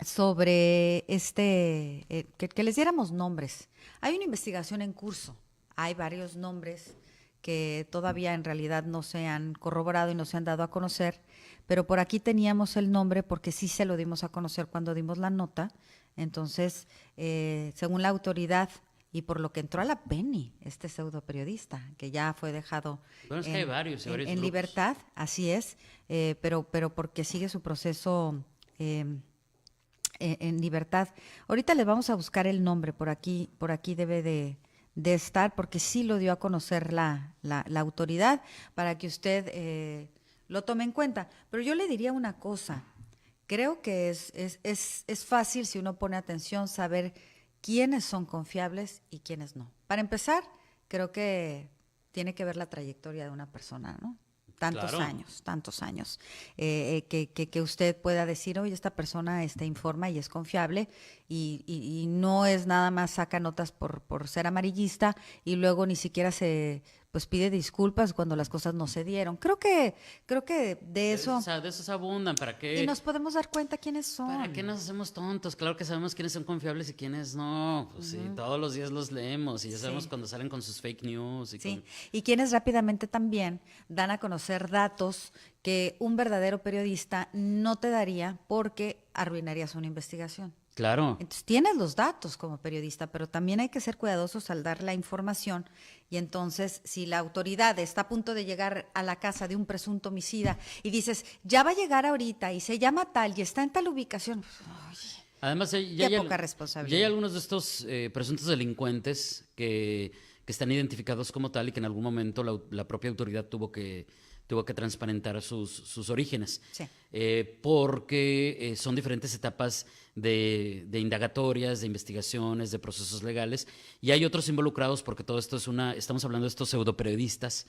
sobre que les diéramos nombres. Hay una investigación en curso. Hay varios nombres que todavía en realidad no se han corroborado y no se han dado a conocer, pero por aquí teníamos el nombre porque sí se lo dimos a conocer cuando dimos la nota. Entonces, según la autoridad y por lo que entró a la Penny, este pseudo periodista, que ya fue dejado en libertad, así es, pero porque sigue su proceso en libertad. Ahorita les vamos a buscar el nombre, por aquí debe de estar, porque sí lo dio a conocer la autoridad, para que usted lo tome en cuenta. Pero yo le diría una cosa, creo que es fácil, si uno pone atención, saber quiénes son confiables y quiénes no. Para empezar, creo que tiene que ver la trayectoria de una persona, ¿no? Tantos años, que usted pueda decir, oye, esta persona informa y es confiable y no es nada más saca notas por ser amarillista y luego ni siquiera pide disculpas cuando las cosas no se dieron. Creo que de eso... De esos abundan, ¿para qué? Y nos podemos dar cuenta quiénes son. ¿Para qué nos hacemos tontos? Claro que sabemos quiénes son confiables y quiénes no. Pues sí, todos los días los leemos y ya sabemos cuando salen con sus fake news. Y quienes rápidamente también dan a conocer datos que un verdadero periodista no te daría porque arruinarías una investigación. Claro. Entonces tienes los datos como periodista, pero también hay que ser cuidadosos al dar la información. Y entonces, si la autoridad está a punto de llegar a la casa de un presunto homicida y dices, ya va a llegar ahorita y se llama tal y está en tal ubicación, además poca responsabilidad. Ya hay algunos de estos presuntos delincuentes que están identificados como tal y que en algún momento la propia autoridad tuvo que transparentar sus orígenes, porque son diferentes etapas de indagatorias, de investigaciones, de procesos legales, y hay otros involucrados porque todo esto estamos hablando de estos pseudoperiodistas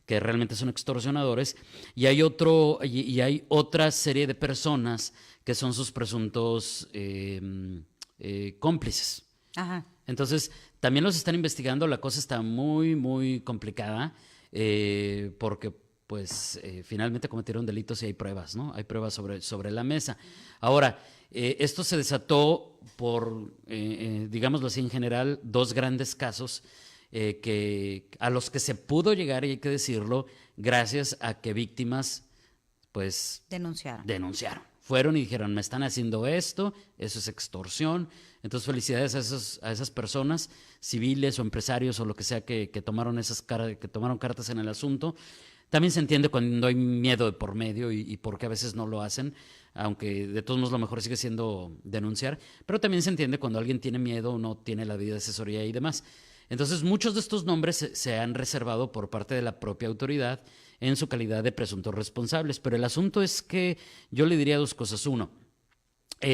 que realmente son extorsionadores, y hay otra serie de personas que son sus presuntos cómplices. Ajá. Entonces, también los están investigando, la cosa está muy, muy complicada, porque finalmente cometieron delitos y hay pruebas, ¿no? Hay pruebas sobre la mesa. Ahora, esto se desató por, digámoslo así en general, 2 grandes casos a los que se pudo llegar, y hay que decirlo, gracias a que víctimas, denunciaron. Fueron y dijeron, me están haciendo esto, eso es extorsión. Entonces, felicidades a esas personas, civiles o empresarios o lo que sea que tomaron cartas en el asunto. También se entiende cuando hay miedo de por medio y porque a veces no lo hacen, aunque de todos modos lo mejor sigue siendo denunciar, pero también se entiende cuando alguien tiene miedo o no tiene la debida asesoría y demás. Entonces, muchos de estos nombres se han reservado por parte de la propia autoridad en su calidad de presuntos responsables, pero el asunto es que yo le diría 2 cosas. Uno,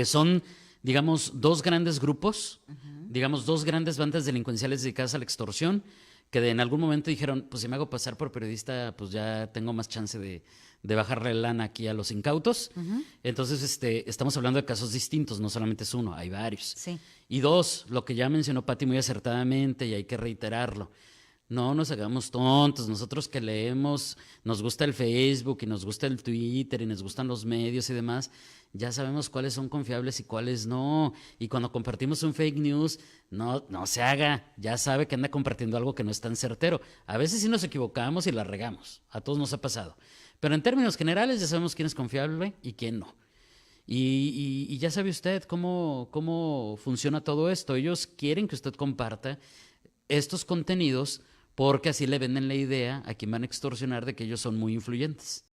son, digamos, 2 grandes grupos, digamos, 2 grandes bandas delincuenciales dedicadas a la extorsión, que en algún momento dijeron, pues si me hago pasar por periodista, pues ya tengo más chance de bajarle lana aquí a los incautos. Entonces, estamos hablando de casos distintos, no solamente es uno, hay varios. Sí. Y dos, lo que ya mencionó Pati muy acertadamente, y hay que reiterarlo, no nos hagamos tontos. Nosotros que leemos, nos gusta el Facebook y nos gusta el Twitter y nos gustan los medios y demás, ya sabemos cuáles son confiables y cuáles no. Y cuando compartimos un fake news, no se haga. Ya sabe que anda compartiendo algo que no es tan certero. A veces sí nos equivocamos y la regamos. A todos nos ha pasado. Pero en términos generales ya sabemos quién es confiable y quién no. Y ya sabe usted cómo funciona todo esto. Ellos quieren que usted comparta estos contenidos porque así le venden la idea a quien van a extorsionar de que ellos son muy influyentes.